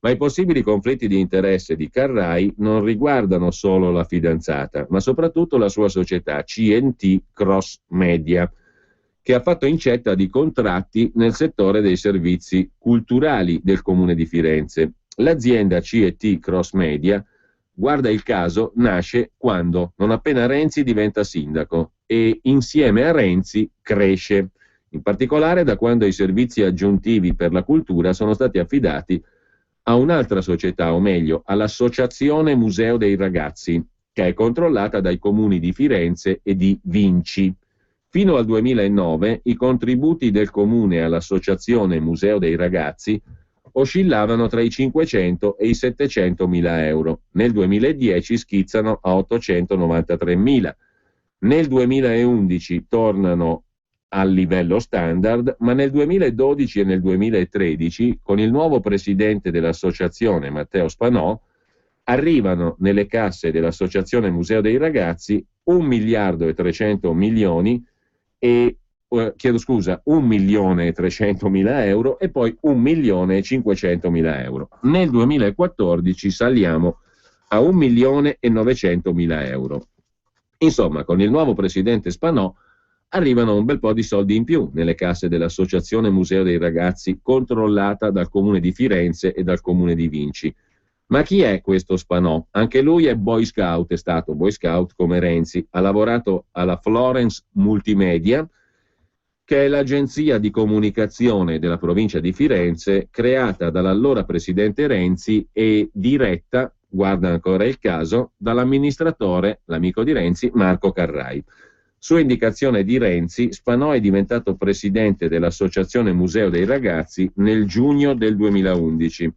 Ma i possibili conflitti di interesse di Carrai non riguardano solo la fidanzata, ma soprattutto la sua società CNT Cross Media, che ha fatto incetta di contratti nel settore dei servizi culturali del Comune di Firenze. L'azienda CNT Cross Media, guarda il caso, nasce quando? Non appena Renzi diventa sindaco e insieme a Renzi cresce, in particolare da quando i servizi aggiuntivi per la cultura sono stati affidati a un'altra società, o meglio, all'Associazione Museo dei Ragazzi, che è controllata dai comuni di Firenze e di Vinci. Fino al 2009 i contributi del comune all'Associazione Museo dei Ragazzi oscillavano tra i 500 e i 700 mila euro. Nel 2010 schizzano a 893 mila. Nel 2011 tornano al livello standard, ma nel 2012 e nel 2013, con il nuovo presidente dell'associazione, Matteo Spanò, arrivano nelle casse dell'Associazione Museo dei Ragazzi 1 miliardo e 300 milioni e 1 milione e 300 mila euro e poi 1 milione e 500 mila euro. Nel 2014 saliamo a 1 milione e 900 mila euro. Insomma, con il nuovo presidente Spanò arrivano un bel po' di soldi in più nelle casse dell'Associazione Museo dei Ragazzi, controllata dal Comune di Firenze e dal Comune di Vinci. Ma chi è questo Spanò? Anche lui è Boy Scout, è stato Boy Scout come Renzi, ha lavorato alla Florence Multimedia, che è l'agenzia di comunicazione della provincia di Firenze, creata dall'allora presidente Renzi e diretta, guarda ancora il caso, dall'amministratore, l'amico di Renzi, Marco Carrai. Su indicazione di Renzi, Spanò è diventato presidente dell'Associazione Museo dei Ragazzi nel giugno del 2011.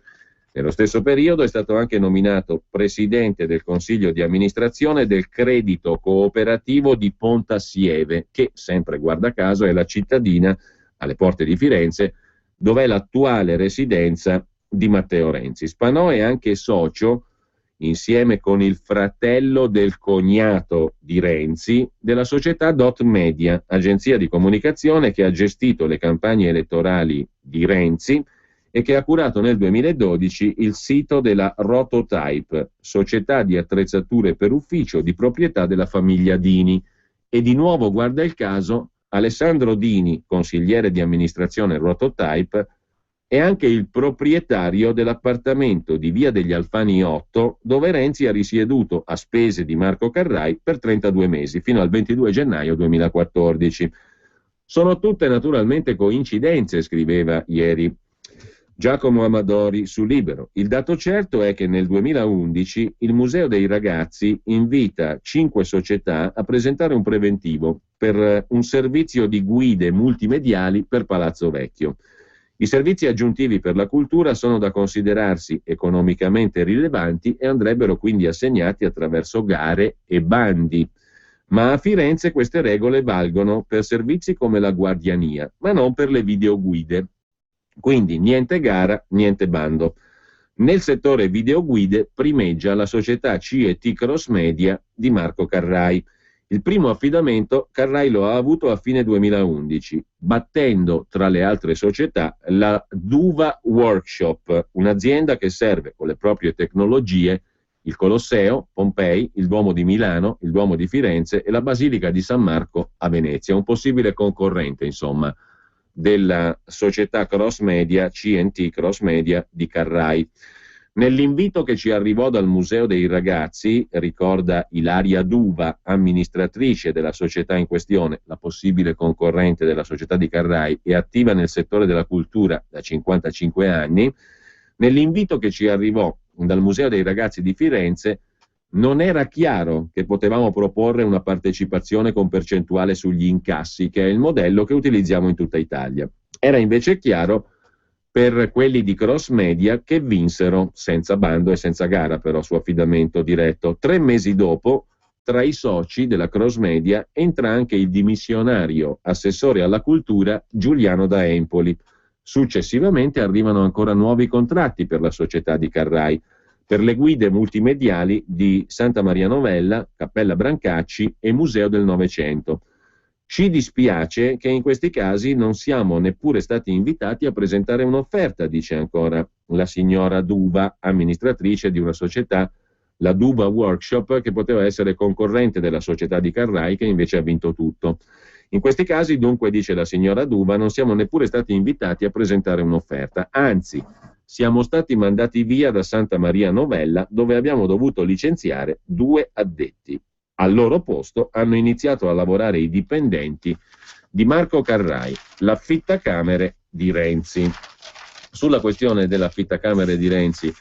Nello stesso periodo è stato anche nominato presidente del consiglio di amministrazione del Credito Cooperativo di Pontassieve, che, sempre guarda caso, è la cittadina alle porte di Firenze, dove è l'attuale residenza di Matteo Renzi. Spanò è anche socio, insieme con il fratello del cognato di Renzi, della società Dot Media, agenzia di comunicazione che ha gestito le campagne elettorali di Renzi e che ha curato nel 2012 il sito della Rototype, società di attrezzature per ufficio di proprietà della famiglia Dini. E di nuovo, guarda il caso, Alessandro Dini, consigliere di amministrazione Rototype, è anche il proprietario dell'appartamento di Via degli Alfani 8, dove Renzi ha risieduto a spese di Marco Carrai per 32 mesi, fino al 22 gennaio 2014. Sono tutte naturalmente coincidenze, scriveva ieri Giacomo Amadori su Libero. Il dato certo è che nel 2011 il Museo dei Ragazzi invita 5 società a presentare un preventivo per un servizio di guide multimediali per Palazzo Vecchio. I servizi aggiuntivi per la cultura sono da considerarsi economicamente rilevanti e andrebbero quindi assegnati attraverso gare e bandi. Ma a Firenze queste regole valgono per servizi come la guardiania, ma non per le videoguide. Quindi niente gara, niente bando. Nel settore videoguide primeggia la società CET Cross Media di Marco Carrai. Il primo affidamento Carrai lo ha avuto a fine 2011, battendo tra le altre società la Duva Workshop, un'azienda che serve con le proprie tecnologie il Colosseo, Pompei, il Duomo di Milano, il Duomo di Firenze e la Basilica di San Marco a Venezia, un possibile concorrente, insomma, della società cross media, CNT Cross Media di Carrai. Nell'invito che ci arrivò dal Museo dei Ragazzi, ricorda Ilaria Duva, amministratrice della società in questione, la possibile concorrente della società di Carrai e attiva nel settore della cultura da 55 anni, nell'invito che ci arrivò dal Museo dei Ragazzi di Firenze non era chiaro che potevamo proporre una partecipazione con percentuale sugli incassi, che è il modello che utilizziamo in tutta Italia. Era invece chiaro per quelli di Cross Media, che vinsero senza bando e senza gara però su affidamento diretto. 3 mesi dopo, tra i soci della Cross Media entra anche il dimissionario assessore alla cultura Giuliano da Empoli. Successivamente arrivano ancora nuovi contratti per la società di Carrai, per le guide multimediali di Santa Maria Novella, Cappella Brancacci e Museo del Novecento. Ci dispiace che in questi casi non siamo neppure stati invitati a presentare un'offerta, dice ancora la signora Duva, amministratrice di una società, la Duva Workshop, che poteva essere concorrente della società di Carrai, che invece ha vinto tutto. In questi casi, dunque, dice la signora Duva, non siamo neppure stati invitati a presentare un'offerta, anzi, siamo stati mandati via da Santa Maria Novella, dove abbiamo dovuto licenziare 2 addetti. Al loro posto hanno iniziato a lavorare i dipendenti di Marco Carrai, l'affittacamere di Renzi. Sulla questione dell'affittacamere di Renzi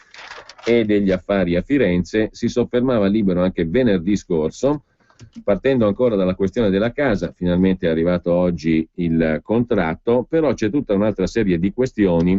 e degli affari a Firenze si soffermava Libero anche venerdì scorso, partendo ancora dalla questione della casa. Finalmente è arrivato oggi il contratto, però c'è tutta un'altra serie di questioni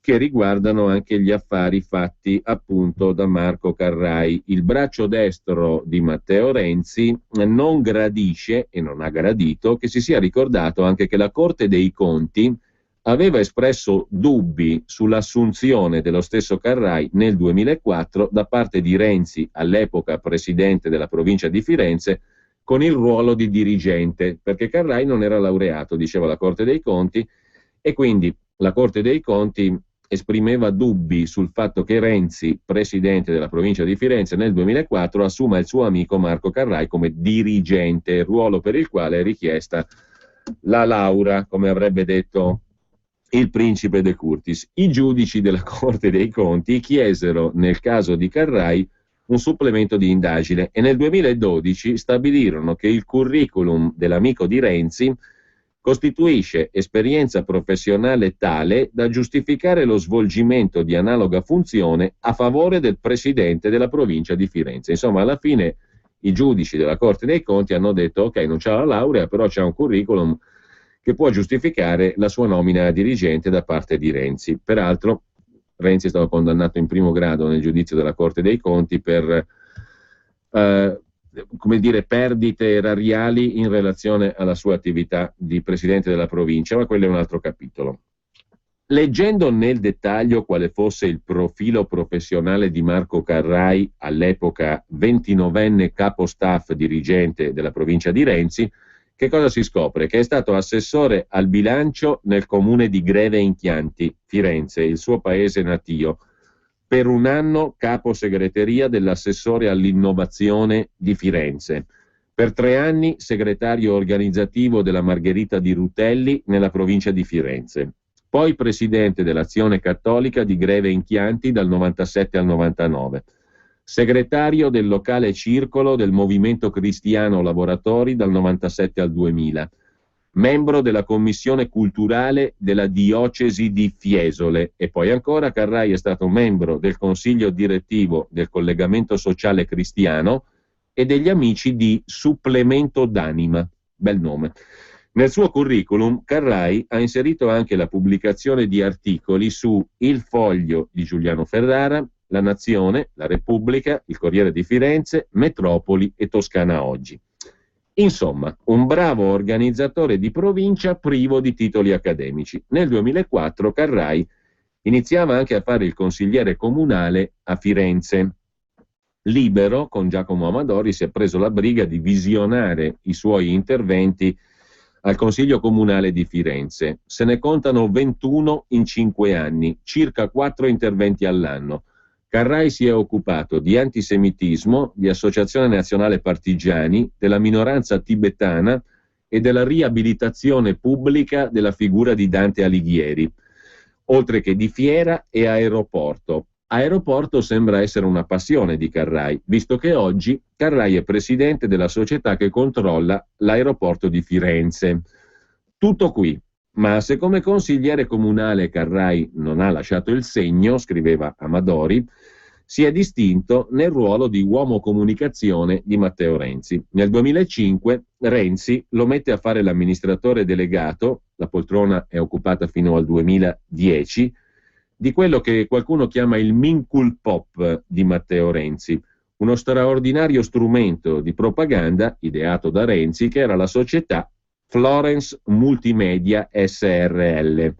che riguardano anche gli affari fatti appunto da Marco Carrai. Il braccio destro di Matteo Renzi non gradisce e non ha gradito che si sia ricordato anche che la Corte dei Conti aveva espresso dubbi sull'assunzione dello stesso Carrai nel 2004 da parte di Renzi, all'epoca presidente della provincia di Firenze, con il ruolo di dirigente, perché Carrai non era laureato, diceva la Corte dei Conti, e quindi la Corte dei Conti esprimeva dubbi sul fatto che Renzi, presidente della provincia di Firenze nel 2004, assuma il suo amico Marco Carrai come dirigente, ruolo per il quale è richiesta la laurea, come avrebbe detto il principe De Curtis. I giudici della Corte dei Conti chiesero nel caso di Carrai un supplemento di indagine e nel 2012 stabilirono che il curriculum dell'amico di Renzi costituisce esperienza professionale tale da giustificare lo svolgimento di analoga funzione a favore del presidente della provincia di Firenze. Insomma, alla fine i giudici della Corte dei Conti hanno detto ok, non c'ha la laurea, però c'ha un curriculum che può giustificare la sua nomina a dirigente da parte di Renzi. Peraltro Renzi è stato condannato in primo grado nel giudizio della Corte dei Conti per perdite erariali in relazione alla sua attività di presidente della provincia, ma quello è un altro capitolo. Leggendo nel dettaglio quale fosse il profilo professionale di Marco Carrai, all'epoca 29enne capo staff dirigente della provincia di Renzi, che cosa si scopre? Che è stato assessore al bilancio nel comune di Greve in Chianti, Firenze, il suo paese natio, per un anno capo segreteria dell'assessore all'innovazione di Firenze, per 3 anni segretario organizzativo della Margherita di Rutelli nella provincia di Firenze, poi presidente dell'Azione Cattolica di Greve in Chianti dal 97 al 99, segretario del locale circolo del Movimento Cristiano Lavoratori dal 97 al 2000, membro della commissione culturale della diocesi di Fiesole e poi ancora Carrai è stato membro del consiglio direttivo del collegamento sociale cristiano e degli amici di Supplemento d'Anima, bel nome. Nel suo curriculum Carrai ha inserito anche la pubblicazione di articoli su Il Foglio di Giuliano Ferrara, La Nazione, La Repubblica, Il Corriere di Firenze, Metropoli e Toscana Oggi. Insomma, un bravo organizzatore di provincia privo di titoli accademici. Nel 2004 Carrai iniziava anche a fare il consigliere comunale a Firenze. Libero, con Giacomo Amadori, si è preso la briga di visionare i suoi interventi al Consiglio Comunale di Firenze. Se ne contano 21 in 5 anni, circa 4 interventi all'anno. Carrai si è occupato di antisemitismo, di Associazione Nazionale Partigiani, della minoranza tibetana e della riabilitazione pubblica della figura di Dante Alighieri, oltre che di fiera e aeroporto. Aeroporto sembra essere una passione di Carrai, visto che oggi Carrai è presidente della società che controlla l'aeroporto di Firenze. Tutto qui, ma se come consigliere comunale Carrai non ha lasciato il segno, scriveva Amadori, si è distinto nel ruolo di uomo comunicazione di Matteo Renzi. Nel 2005 Renzi lo mette a fare l'amministratore delegato, la poltrona è occupata fino al 2010, di quello che qualcuno chiama il Minkul Pop di Matteo Renzi, uno straordinario strumento di propaganda ideato da Renzi, che era la società Florence Multimedia SRL.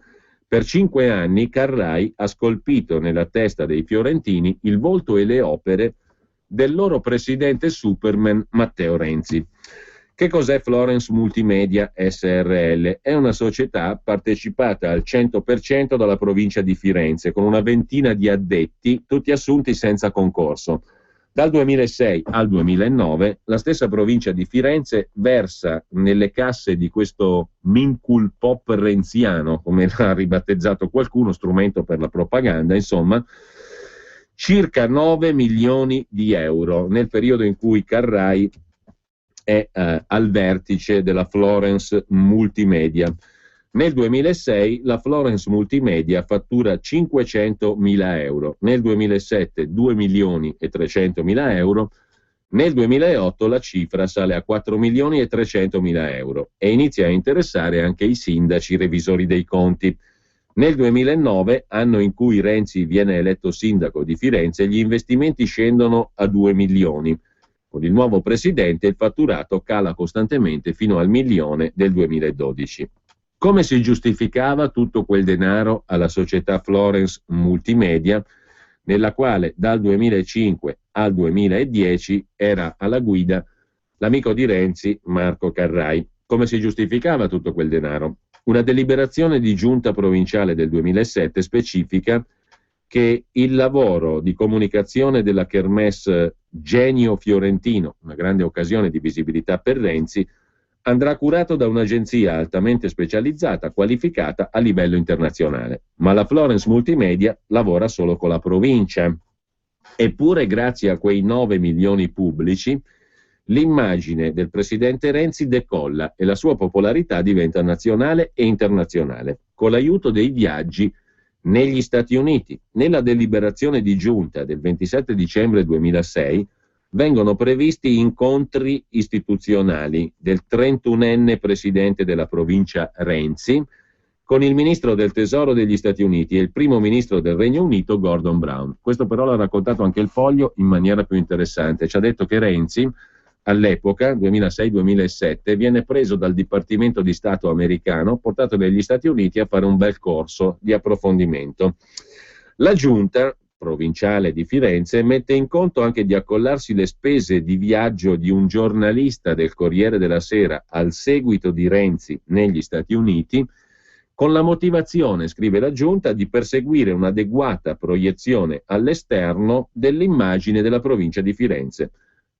Per 5 anni Carrai ha scolpito nella testa dei fiorentini il volto e le opere del loro presidente Superman Matteo Renzi. Che cos'è Florence Multimedia SRL? È una società partecipata al 100% dalla provincia di Firenze, con una ventina di addetti, tutti assunti senza concorso. Dal 2006 al 2009 la stessa provincia di Firenze versa nelle casse di questo Minkul Pop renziano, come l'ha ribattezzato qualcuno, strumento per la propaganda, insomma, circa 9 milioni di euro nel periodo in cui Carrai è al vertice della Florence Multimedia. Nel 2006 la Florence Multimedia fattura 500.000 euro, nel 2007 2 milioni e 300.000 euro, nel 2008 la cifra sale a 4 milioni e 300.000 euro e inizia a interessare anche i sindaci revisori dei conti. Nel 2009, anno in cui Renzi viene eletto sindaco di Firenze, gli investimenti scendono a 2 milioni. Con il nuovo presidente il fatturato cala costantemente fino al milione del 2012. Come si giustificava tutto quel denaro alla società Florence Multimedia, nella quale dal 2005 al 2010 era alla guida l'amico di Renzi Marco Carrai? Come si giustificava tutto quel denaro? Una deliberazione di giunta provinciale del 2007 specifica che il lavoro di comunicazione della Kermesse Genio Fiorentino, una grande occasione di visibilità per Renzi, andrà curato da un'agenzia altamente specializzata, qualificata a livello internazionale. Ma la Florence Multimedia lavora solo con la provincia. Eppure, grazie a quei 9 milioni pubblici, l'immagine del presidente Renzi decolla e la sua popolarità diventa nazionale e internazionale, con l'aiuto dei viaggi negli Stati Uniti. Nella deliberazione di giunta del 27 dicembre 2006 vengono previsti incontri istituzionali del 31enne presidente della provincia Renzi con il ministro del Tesoro degli Stati Uniti e il primo ministro del Regno Unito Gordon Brown. Questo però l'ha raccontato anche il Foglio in maniera più interessante. Ci ha detto che Renzi all'epoca, 2006-2007, viene preso dal Dipartimento di Stato americano, portato negli Stati Uniti a fare un bel corso di approfondimento. La giunta provinciale di Firenze mette in conto anche di accollarsi le spese di viaggio di un giornalista del Corriere della Sera al seguito di Renzi negli Stati Uniti, con la motivazione, scrive la giunta, di perseguire un'adeguata proiezione all'esterno dell'immagine della provincia di Firenze.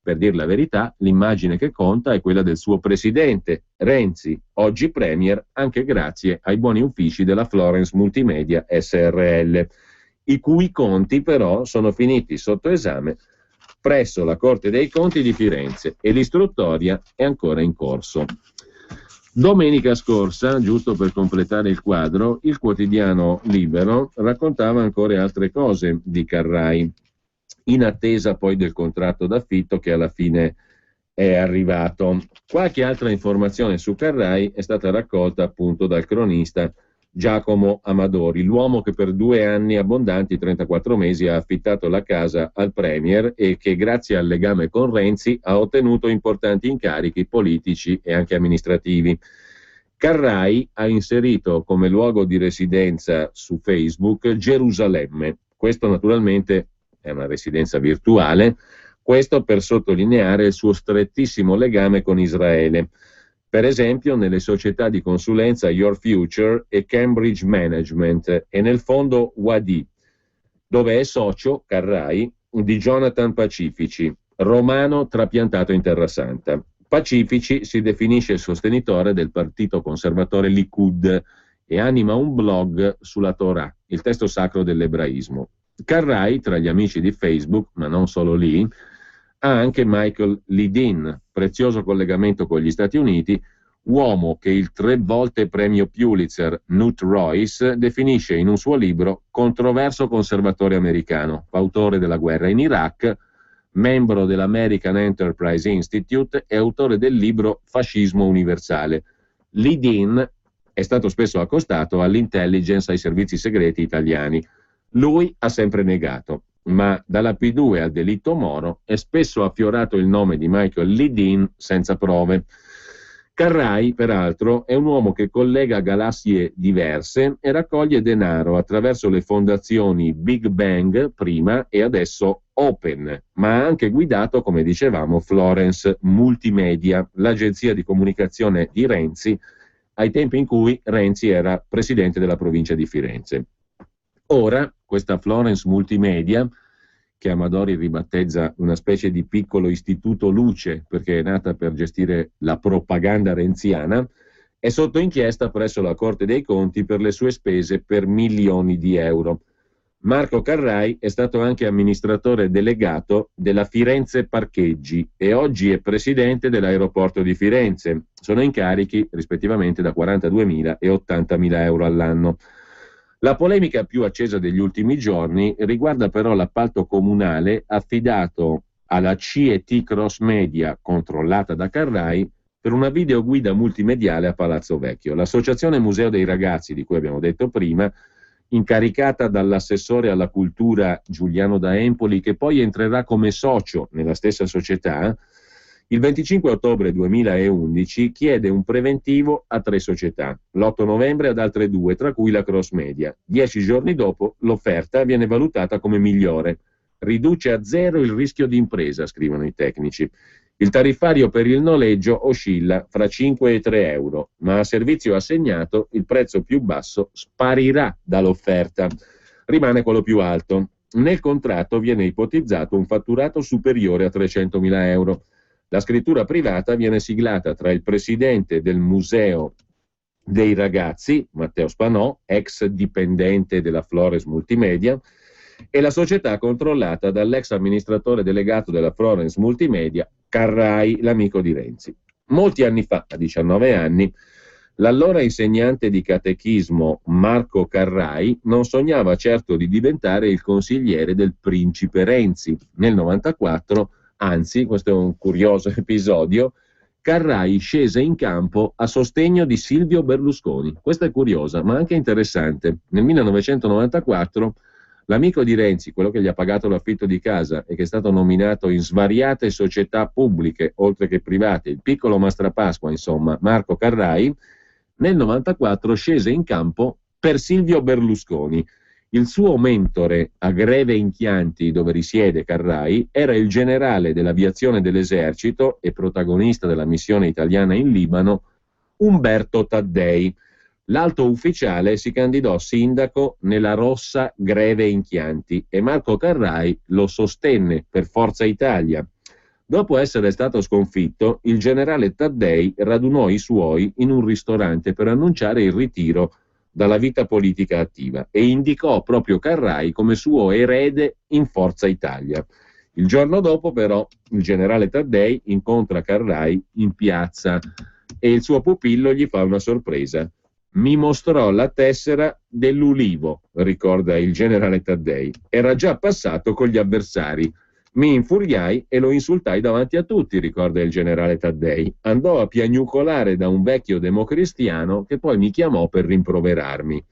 Per dir la verità, l'immagine che conta è quella del suo presidente, Renzi, oggi premier, anche grazie ai buoni uffici della Florence Multimedia SRL, i cui conti però sono finiti sotto esame presso la Corte dei Conti di Firenze e l'istruttoria è ancora in corso. Domenica scorsa, giusto per completare il quadro, il quotidiano Libero raccontava ancora altre cose di Carrai, in attesa poi del contratto d'affitto che alla fine è arrivato. Qualche altra informazione su Carrai è stata raccolta appunto dal cronista Giacomo Amadori, l'uomo che per 2 anni abbondanti, 34 mesi, ha affittato la casa al premier e che grazie al legame con Renzi ha ottenuto importanti incarichi politici e anche amministrativi. Carrai ha inserito come luogo di residenza su Facebook Gerusalemme. Questo naturalmente è una residenza virtuale, questo per sottolineare il suo strettissimo legame con Israele. Per esempio nelle società di consulenza Your Future e Cambridge Management e nel fondo Wadi. dove è socio, Carrai, di Jonathan Pacifici, romano trapiantato in Terra Santa. Pacifici si definisce sostenitore del partito conservatore Likud e anima un blog sulla Torah, il testo sacro dell'ebraismo. Carrai, tra gli amici di Facebook, ma non solo lì, ha anche Michael Ledeen, prezioso collegamento con gli Stati Uniti, uomo che il 3 volte premio Pulitzer Knut Royce definisce in un suo libro controverso conservatore americano, fautore della guerra in Iraq, membro dell'American Enterprise Institute e autore del libro Fascismo universale. Ledeen è stato spesso accostato all'intelligence, ai servizi segreti italiani. Lui ha sempre negato, ma dalla P2 al delitto Moro è spesso affiorato il nome di Michael Ledeen senza prove. Carrai, peraltro, è un uomo che collega galassie diverse e raccoglie denaro attraverso le fondazioni Big Bang prima e adesso Open, ma ha anche guidato, come dicevamo, Florence Multimedia, l'agenzia di comunicazione di Renzi, ai tempi in cui Renzi era presidente della provincia di Firenze. Ora, questa Florence Multimedia, che Amadori ribattezza una specie di piccolo istituto luce perché è nata per gestire la propaganda renziana, è sotto inchiesta presso la Corte dei Conti per le sue spese per milioni di euro. Marco Carrai è stato anche amministratore delegato della Firenze Parcheggi e oggi è presidente dell'aeroporto di Firenze. Sono incarichi rispettivamente da 42.000 e 80.000 euro all'anno. La polemica più accesa degli ultimi giorni riguarda però l'appalto comunale affidato alla CET Cross Media, controllata da Carrai, per una videoguida multimediale a Palazzo Vecchio. L'associazione Museo dei Ragazzi, di cui abbiamo detto prima, incaricata dall'assessore alla cultura Giuliano da Empoli, che poi entrerà come socio nella stessa società, il 25 ottobre 2011 chiede un preventivo a 3 società, l'8 novembre ad altre 2, tra cui la Cross Media. 10 giorni dopo l'offerta viene valutata come migliore. Riduce a 0 il rischio di impresa, scrivono i tecnici. Il tariffario per il noleggio oscilla fra 5 e 3 euro, ma a servizio assegnato il prezzo più basso sparirà dall'offerta. Rimane quello più alto. Nel contratto viene ipotizzato un fatturato superiore a 300.000 euro. La scrittura privata viene siglata tra il presidente del Museo dei Ragazzi, Matteo Spanò, ex dipendente della Flores Multimedia, e la società controllata dall'ex amministratore delegato della Florence Multimedia, Carrai, l'amico di Renzi. Molti anni fa, a 19 anni, l'allora insegnante di catechismo Marco Carrai non sognava certo di diventare il consigliere del principe Renzi. Nel 94, anzi, questo è un curioso episodio, Carrai scese in campo a sostegno di Silvio Berlusconi. Questa è curiosa, ma anche interessante. Nel 1994 l'amico di Renzi, quello che gli ha pagato l'affitto di casa e che è stato nominato in svariate società pubbliche, oltre che private, il piccolo Mastrapasqua, insomma, Marco Carrai, nel 94 scese in campo per Silvio Berlusconi. Il suo mentore a Greve in Chianti, dove risiede Carrai, era il generale dell'aviazione dell'esercito e protagonista della missione italiana in Libano, Umberto Taddei. L'alto ufficiale si candidò sindaco nella rossa Greve in Chianti e Marco Carrai lo sostenne per Forza Italia. Dopo essere stato sconfitto, il generale Taddei radunò i suoi in un ristorante per annunciare il ritiro dalla vita politica attiva e indicò proprio Carrai come suo erede in Forza Italia. Il giorno dopo, però, il generale Taddei incontra Carrai in piazza e il suo pupillo gli fa una sorpresa. Mi mostrò la tessera dell'Ulivo, ricorda il generale Taddei. Era già passato con gli avversari. Mi infuriai e lo insultai davanti a tutti, ricorda il generale Taddei. Andò a piagnucolare da un vecchio democristiano che poi mi chiamò per rimproverarmi.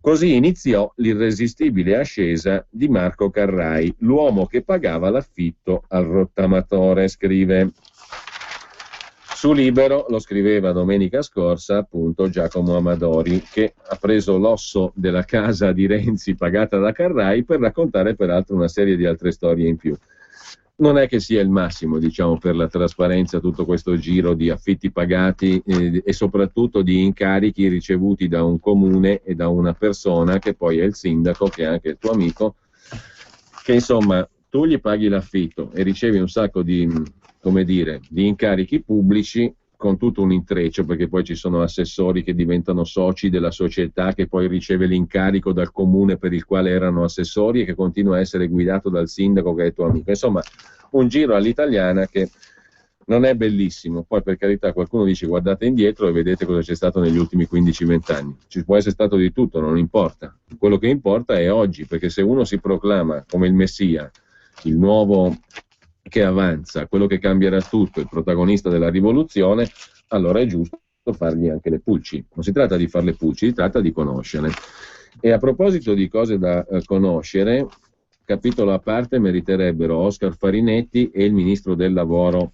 Così iniziò l'irresistibile ascesa di Marco Carrai, l'uomo che pagava l'affitto al rottamatore, scrive. Su Libero lo scriveva domenica scorsa appunto Giacomo Amadori, che ha preso l'osso della casa di Renzi pagata da Carrai per raccontare peraltro una serie di altre storie in più. Non è che sia il massimo, diciamo, per la trasparenza tutto questo giro di affitti pagati e soprattutto di incarichi ricevuti da un comune e da una persona che poi è il sindaco, che è anche il tuo amico, che insomma tu gli paghi l'affitto e ricevi un sacco di, come dire, di incarichi pubblici con tutto un intreccio, perché poi ci sono assessori che diventano soci della società che poi riceve l'incarico dal comune per il quale erano assessori e che continua a essere guidato dal sindaco che è tuo amico. Insomma, un giro all'italiana che non è bellissimo. Poi per carità qualcuno dice guardate indietro e vedete cosa c'è stato negli ultimi 15-20 anni. Ci può essere stato di tutto, non importa. Quello che importa è oggi, perché se uno si proclama come il Messia, il nuovo che avanza, quello che cambierà tutto, il protagonista della rivoluzione, allora è giusto fargli anche le pulci. Non si tratta di fare le pulci, si tratta di conoscere. E a proposito di cose da conoscere, capitolo a parte meriterebbero Oscar Farinetti e il ministro del lavoro.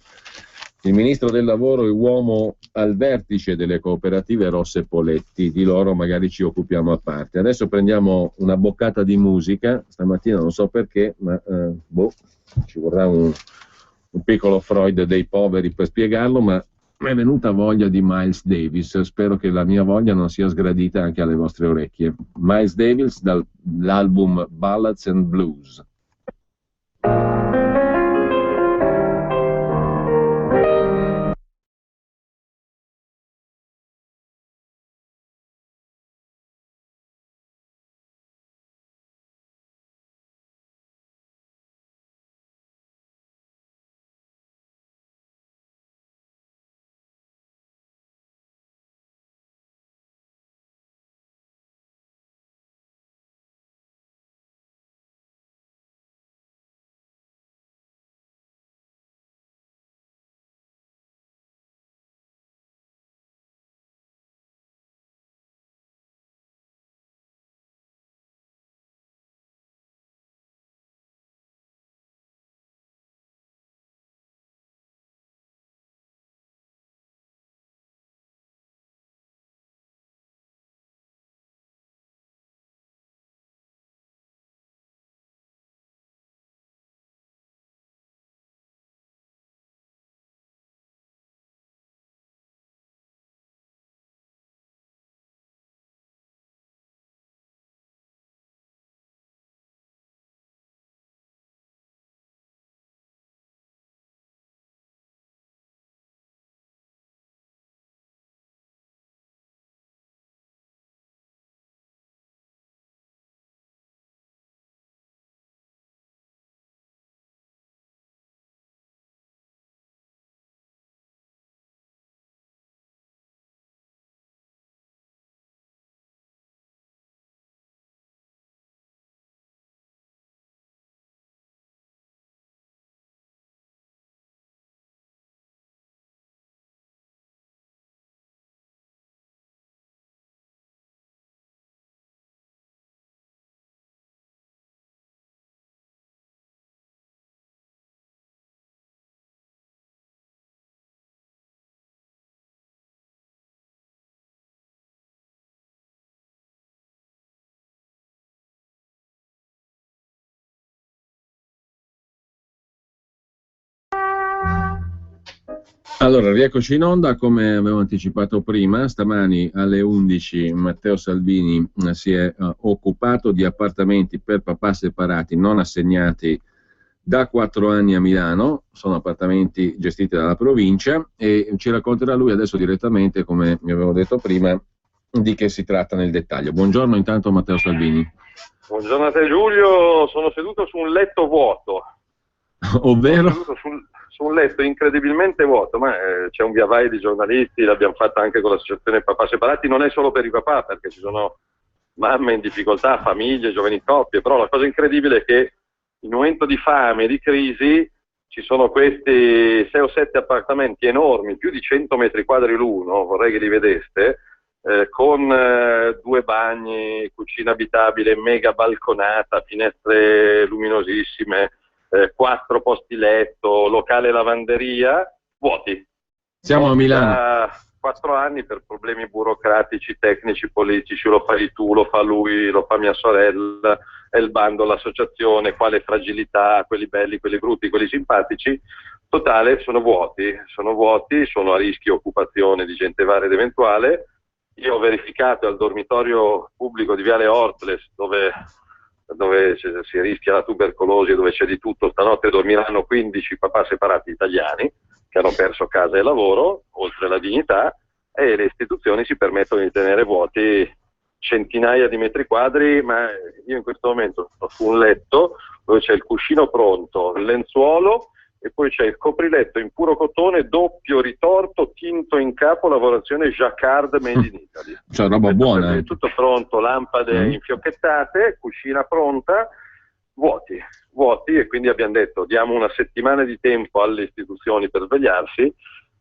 Il ministro del lavoro è uomo al vertice delle cooperative Rosse Poletti, di loro magari ci occupiamo a parte. Adesso prendiamo una boccata di musica, stamattina non so perché, ma ci vorrà un piccolo Freud dei poveri per spiegarlo, ma mi è venuta voglia di Miles Davis, spero che la mia voglia non sia sgradita anche alle vostre orecchie. Miles Davis dall'album Ballads and Blues. Allora, rieccoci in onda, come avevo anticipato prima, stamani alle 11 Matteo Salvini si è occupato di appartamenti per papà separati non assegnati da 4 anni a Milano, sono appartamenti gestiti dalla provincia e ci racconterà lui adesso direttamente, come mi avevo detto prima, di che si tratta nel dettaglio. Buongiorno intanto Matteo Salvini. Buongiorno a te Giulio, sono seduto su un letto vuoto. Ovvero? Sono seduto su un letto incredibilmente vuoto, ma c'è un via vai di giornalisti, l'abbiamo fatta anche con l'associazione Papà Separati, non è solo per i papà, perché ci sono mamme in difficoltà, famiglie, giovani coppie, però la cosa incredibile è che in un momento di fame, di crisi, ci sono questi 6 o 7 appartamenti enormi, più di 100 metri quadri l'uno, vorrei che li vedeste, con 2 bagni, cucina abitabile, mega balconata, finestre luminosissime, 4 posti letto, locale lavanderia, vuoti. Siamo a Milano. Da 4 anni per problemi burocratici, tecnici, politici, lo fai tu, lo fa lui, lo fa mia sorella, è il bando, l'associazione, quale fragilità, quelli belli, quelli brutti, quelli simpatici, totale sono vuoti, sono a rischio occupazione di gente varia ed eventuale. Io ho verificato al dormitorio pubblico di Viale Ortles, dove dove si rischia la tubercolosi e dove c'è di tutto. Stanotte dormiranno 15 papà separati italiani che hanno perso casa e lavoro, oltre alla dignità, e le istituzioni si permettono di tenere vuoti centinaia di metri quadri, ma io in questo momento sto su un letto dove c'è il cuscino pronto, il lenzuolo e poi c'è il copriletto in puro cotone, doppio ritorto, tinto in capo, lavorazione Jacquard made in Italy. Cioè roba buona. È tutto pronto, lampade infiocchettate, cucina pronta, vuoti, e quindi abbiamo detto diamo una settimana di tempo alle istituzioni per svegliarsi,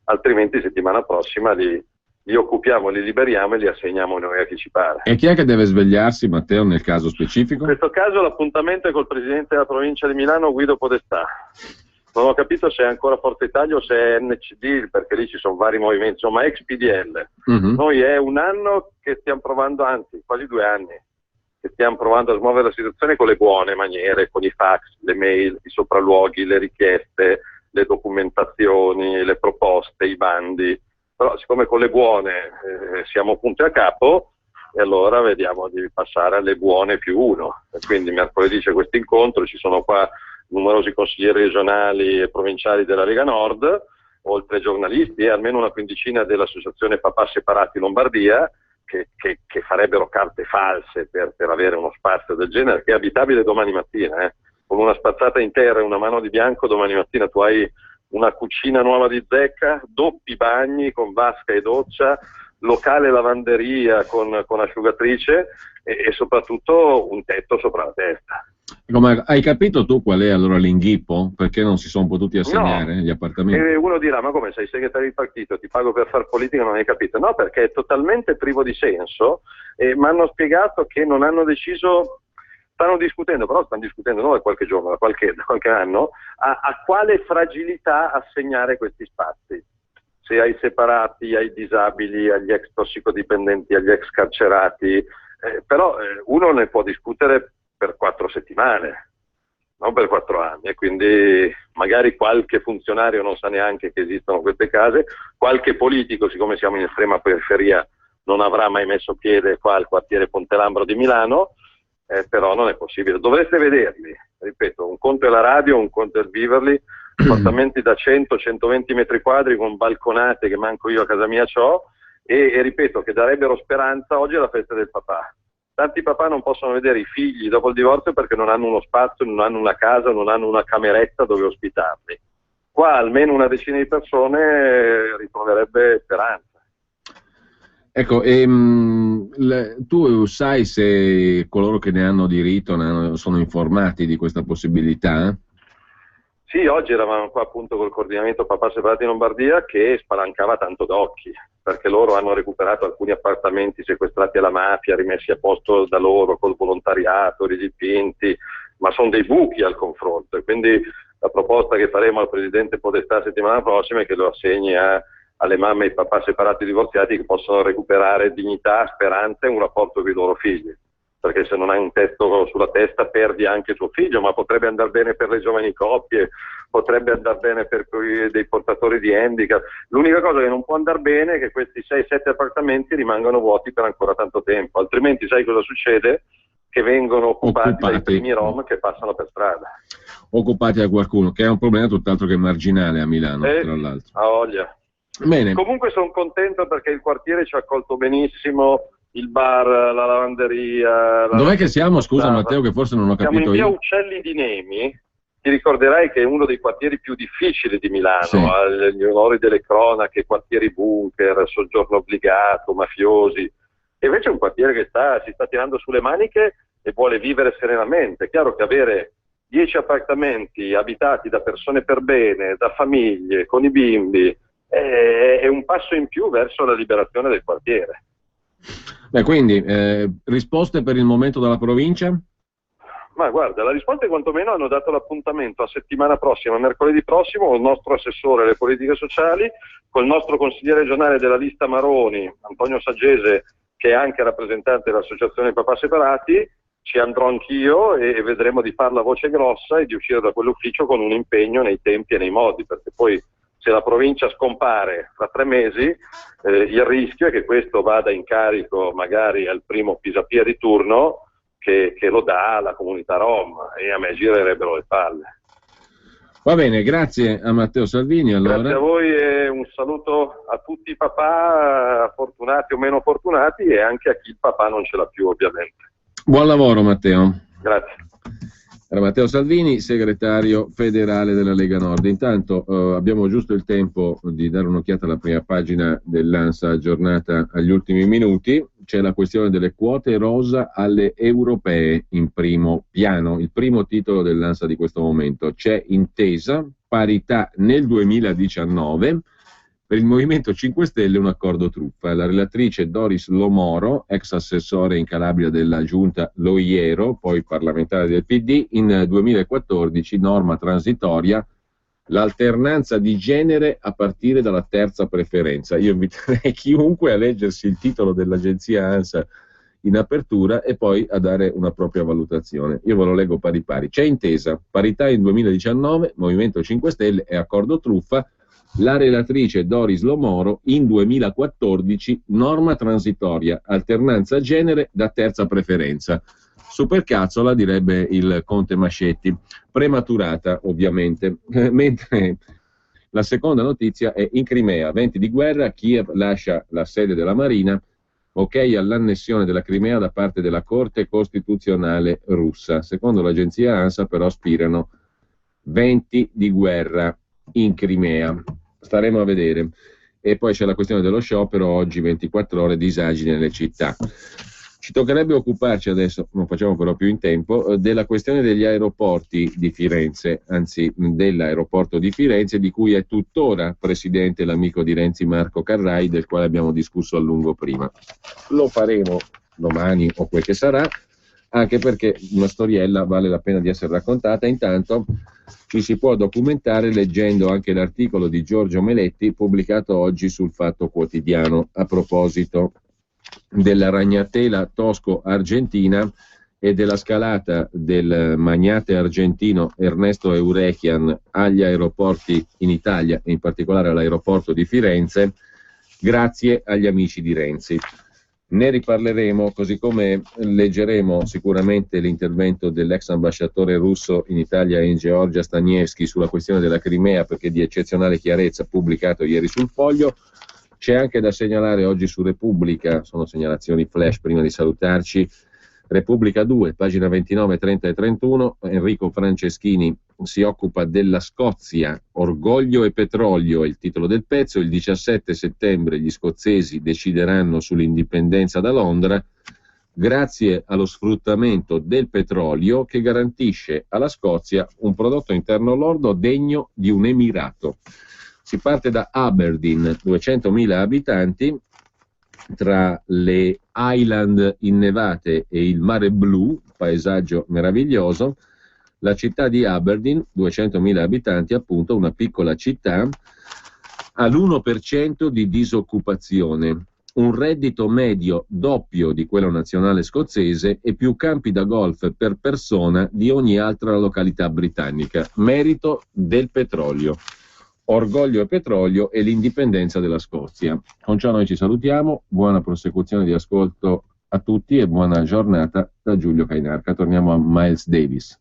altrimenti settimana prossima li occupiamo, li liberiamo e li assegniamo noi a chi ci pare. E chi è che deve svegliarsi, Matteo, nel caso specifico? In questo caso l'appuntamento è col presidente della provincia di Milano, Guido Podestà. Non ho capito se è ancora Forza Italia o se è NCD, perché lì ci sono vari movimenti, insomma ex PDL. Noi è un anno che stiamo provando, anzi quasi 2 anni, che stiamo provando a smuovere la situazione con le buone maniere, con i fax, le mail, i sopralluoghi, le richieste, le documentazioni, le proposte, i bandi. Però siccome con le buone siamo punti a capo, e allora vediamo di passare alle buone più 1. E quindi mercoledì c'è questo incontro, ci sono qua numerosi consiglieri regionali e provinciali della Lega Nord, oltre ai giornalisti e almeno una quindicina dell'associazione Papà Separati Lombardia, che farebbero carte false per avere uno spazio del genere, che è abitabile domani mattina. Con una spazzata in terra e una mano di bianco domani mattina tu hai una cucina nuova di zecca, doppi bagni con vasca e doccia, locale lavanderia con asciugatrice e soprattutto un tetto sopra la testa. Ma hai capito tu qual è allora l'inghippo? Perché non si sono potuti assegnare gli appartamenti? E uno dirà, ma come sei segretario di partito, ti pago per far politica, non hai capito? No, perché è totalmente privo di senso e mi hanno spiegato che non hanno deciso, stanno discutendo non da qualche giorno, da qualche anno, a quale fragilità assegnare questi spazi. Se ai separati, ai disabili, agli ex tossicodipendenti, agli ex carcerati, però uno ne può discutere per 4 settimane, non per 4 anni, e quindi magari qualche funzionario non sa neanche che esistono queste case, qualche politico, siccome siamo in estrema periferia, non avrà mai messo piede qua al quartiere Pontelambro di Milano, però non è possibile. Dovreste vederli, ripeto, un conto è la radio, un conto è il viverli, appartamenti da 100-120 metri quadri con balconate che manco io a casa mia c'ho, e ripeto che darebbero speranza. Oggi è la festa del papà. Tanti papà non possono vedere i figli dopo il divorzio perché non hanno uno spazio, non hanno una casa, non hanno una cameretta dove ospitarli. Qua almeno una decina di persone ritroverebbe speranza. Ecco, tu sai se coloro che ne hanno diritto sono informati di questa possibilità? Sì, oggi eravamo qua appunto col coordinamento Papà Separati in Lombardia che spalancava tanto d'occhi, perché loro hanno recuperato alcuni appartamenti sequestrati alla mafia, rimessi a posto da loro col volontariato, ridipinti, ma sono dei buchi al confronto, e quindi la proposta che faremo al Presidente Podestà settimana prossima è che lo assegni alle mamme e ai papà separati divorziati, che possono recuperare dignità, speranza e un rapporto con i loro figli. Perché se non hai un tetto sulla testa perdi anche tuo figlio, ma potrebbe andare bene per le giovani coppie, potrebbe andare bene per dei portatori di handicap. L'unica cosa che non può andare bene è che questi 6-7 appartamenti rimangano vuoti per ancora tanto tempo, altrimenti sai cosa succede? Che vengono occupati dai primi rom che passano per strada. Occupati da qualcuno, che è un problema tutt'altro che marginale a Milano, tra l'altro. Ha voglia. Bene. Comunque sono contento perché il quartiere ci ha accolto benissimo, il bar, la lavanderia. Dov'è che siamo? Scusa Matteo, che forse non ho capito. Siamo in via Uccelli di Nemi. Ti ricorderai che è uno dei quartieri più difficili di Milano, sì. Agli onori delle cronache, quartieri bunker, soggiorno obbligato, mafiosi. E invece è un quartiere che si sta tirando sulle maniche e vuole vivere serenamente. È chiaro che avere 10 appartamenti abitati da persone per bene, da famiglie, con i bimbi, è un passo in più verso la liberazione del quartiere. Beh, quindi, risposte per il momento dalla provincia? Ma guarda, la risposta è quantomeno hanno dato l'appuntamento a settimana prossima, mercoledì prossimo, con il nostro assessore alle politiche sociali, col nostro consigliere regionale della lista Maroni, Antonio Saggese, che è anche rappresentante dell'associazione Papà Separati. Ci andrò anch'io e vedremo di fare la voce grossa e di uscire da quell'ufficio con un impegno nei tempi e nei modi, perché poi se la provincia scompare fra 3 mesi, il rischio è che questo vada in carico magari al primo Pisapia di turno, che lo dà alla comunità rom, e a me girerebbero le palle. Va bene, grazie a Matteo Salvini. Allora. Grazie a voi e un saluto a tutti i papà, fortunati o meno fortunati, e anche a chi il papà non ce l'ha più, ovviamente. Buon lavoro, Matteo. Grazie. Era Matteo Salvini, segretario federale della Lega Nord. Intanto abbiamo giusto il tempo di dare un'occhiata alla prima pagina dell'ANSA aggiornata agli ultimi minuti. C'è la questione delle quote rosa alle europee in primo piano, il primo titolo dell'ANSA di questo momento. C'è intesa, parità nel 2019. Per il Movimento 5 Stelle un accordo truffa. La relatrice Doris Lomoro, ex assessore in Calabria della giunta Loiero, poi parlamentare del PD, in 2014 norma transitoria l'alternanza di genere a partire dalla terza preferenza. Io inviterei chiunque a leggersi il titolo dell'agenzia ANSA in apertura e poi a dare una propria valutazione. Io ve lo leggo pari pari. C'è intesa, parità in 2019, Movimento 5 Stelle e accordo truffa. La relatrice Doris Lomoro in 2014 norma transitoria, alternanza genere da terza preferenza. Supercazzola, direbbe il conte Mascetti, prematurata ovviamente. Mentre la seconda notizia è in Crimea, venti di guerra, Kiev lascia la sede della Marina, ok all'annessione della Crimea da parte della Corte Costituzionale russa. Secondo l'agenzia ANSA però spirano venti di guerra in Crimea. Staremo a vedere. E poi c'è la questione dello sciopero, oggi 24 ore, disagi nelle città. Ci toccherebbe occuparci adesso, non facciamo però più in tempo, della questione degli aeroporti di Firenze, anzi dell'aeroporto di Firenze, di cui è tuttora presidente l'amico di Renzi Marco Carrai, del quale abbiamo discusso a lungo prima. Lo faremo domani o quel che sarà, anche perché una storiella vale la pena di essere raccontata. Intanto ci si può documentare leggendo anche l'articolo di Giorgio Meletti pubblicato oggi sul Fatto Quotidiano a proposito della ragnatela tosco-argentina e della scalata del magnate argentino Ernesto Eurechian agli aeroporti in Italia e in particolare all'aeroporto di Firenze grazie agli amici di Renzi. Ne riparleremo, così come leggeremo sicuramente l'intervento dell'ex ambasciatore russo in Italia e in Georgia Stanievski sulla questione della Crimea, perché di eccezionale chiarezza, pubblicato ieri sul Foglio. C'è anche da segnalare oggi su Repubblica, sono segnalazioni flash prima di salutarci, Repubblica 2, pagina 29, 30 e 31, Enrico Franceschini si occupa della Scozia, orgoglio e petrolio è il titolo del pezzo. Il 17 settembre gli scozzesi decideranno sull'indipendenza da Londra grazie allo sfruttamento del petrolio che garantisce alla Scozia un prodotto interno lordo degno di un emirato. Si parte da Aberdeen, 200.000 abitanti, tra le Highland innevate e il mare blu, paesaggio meraviglioso. La città di Aberdeen, 200.000 abitanti, appunto una piccola città, ha l'1% di disoccupazione, un reddito medio doppio di quello nazionale scozzese e più campi da golf per persona di ogni altra località britannica. Merito del petrolio. Orgoglio e petrolio e l'indipendenza della Scozia. Con ciò noi ci salutiamo, buona prosecuzione di ascolto a tutti e buona giornata da Giulio Cainarca. Torniamo a Miles Davis.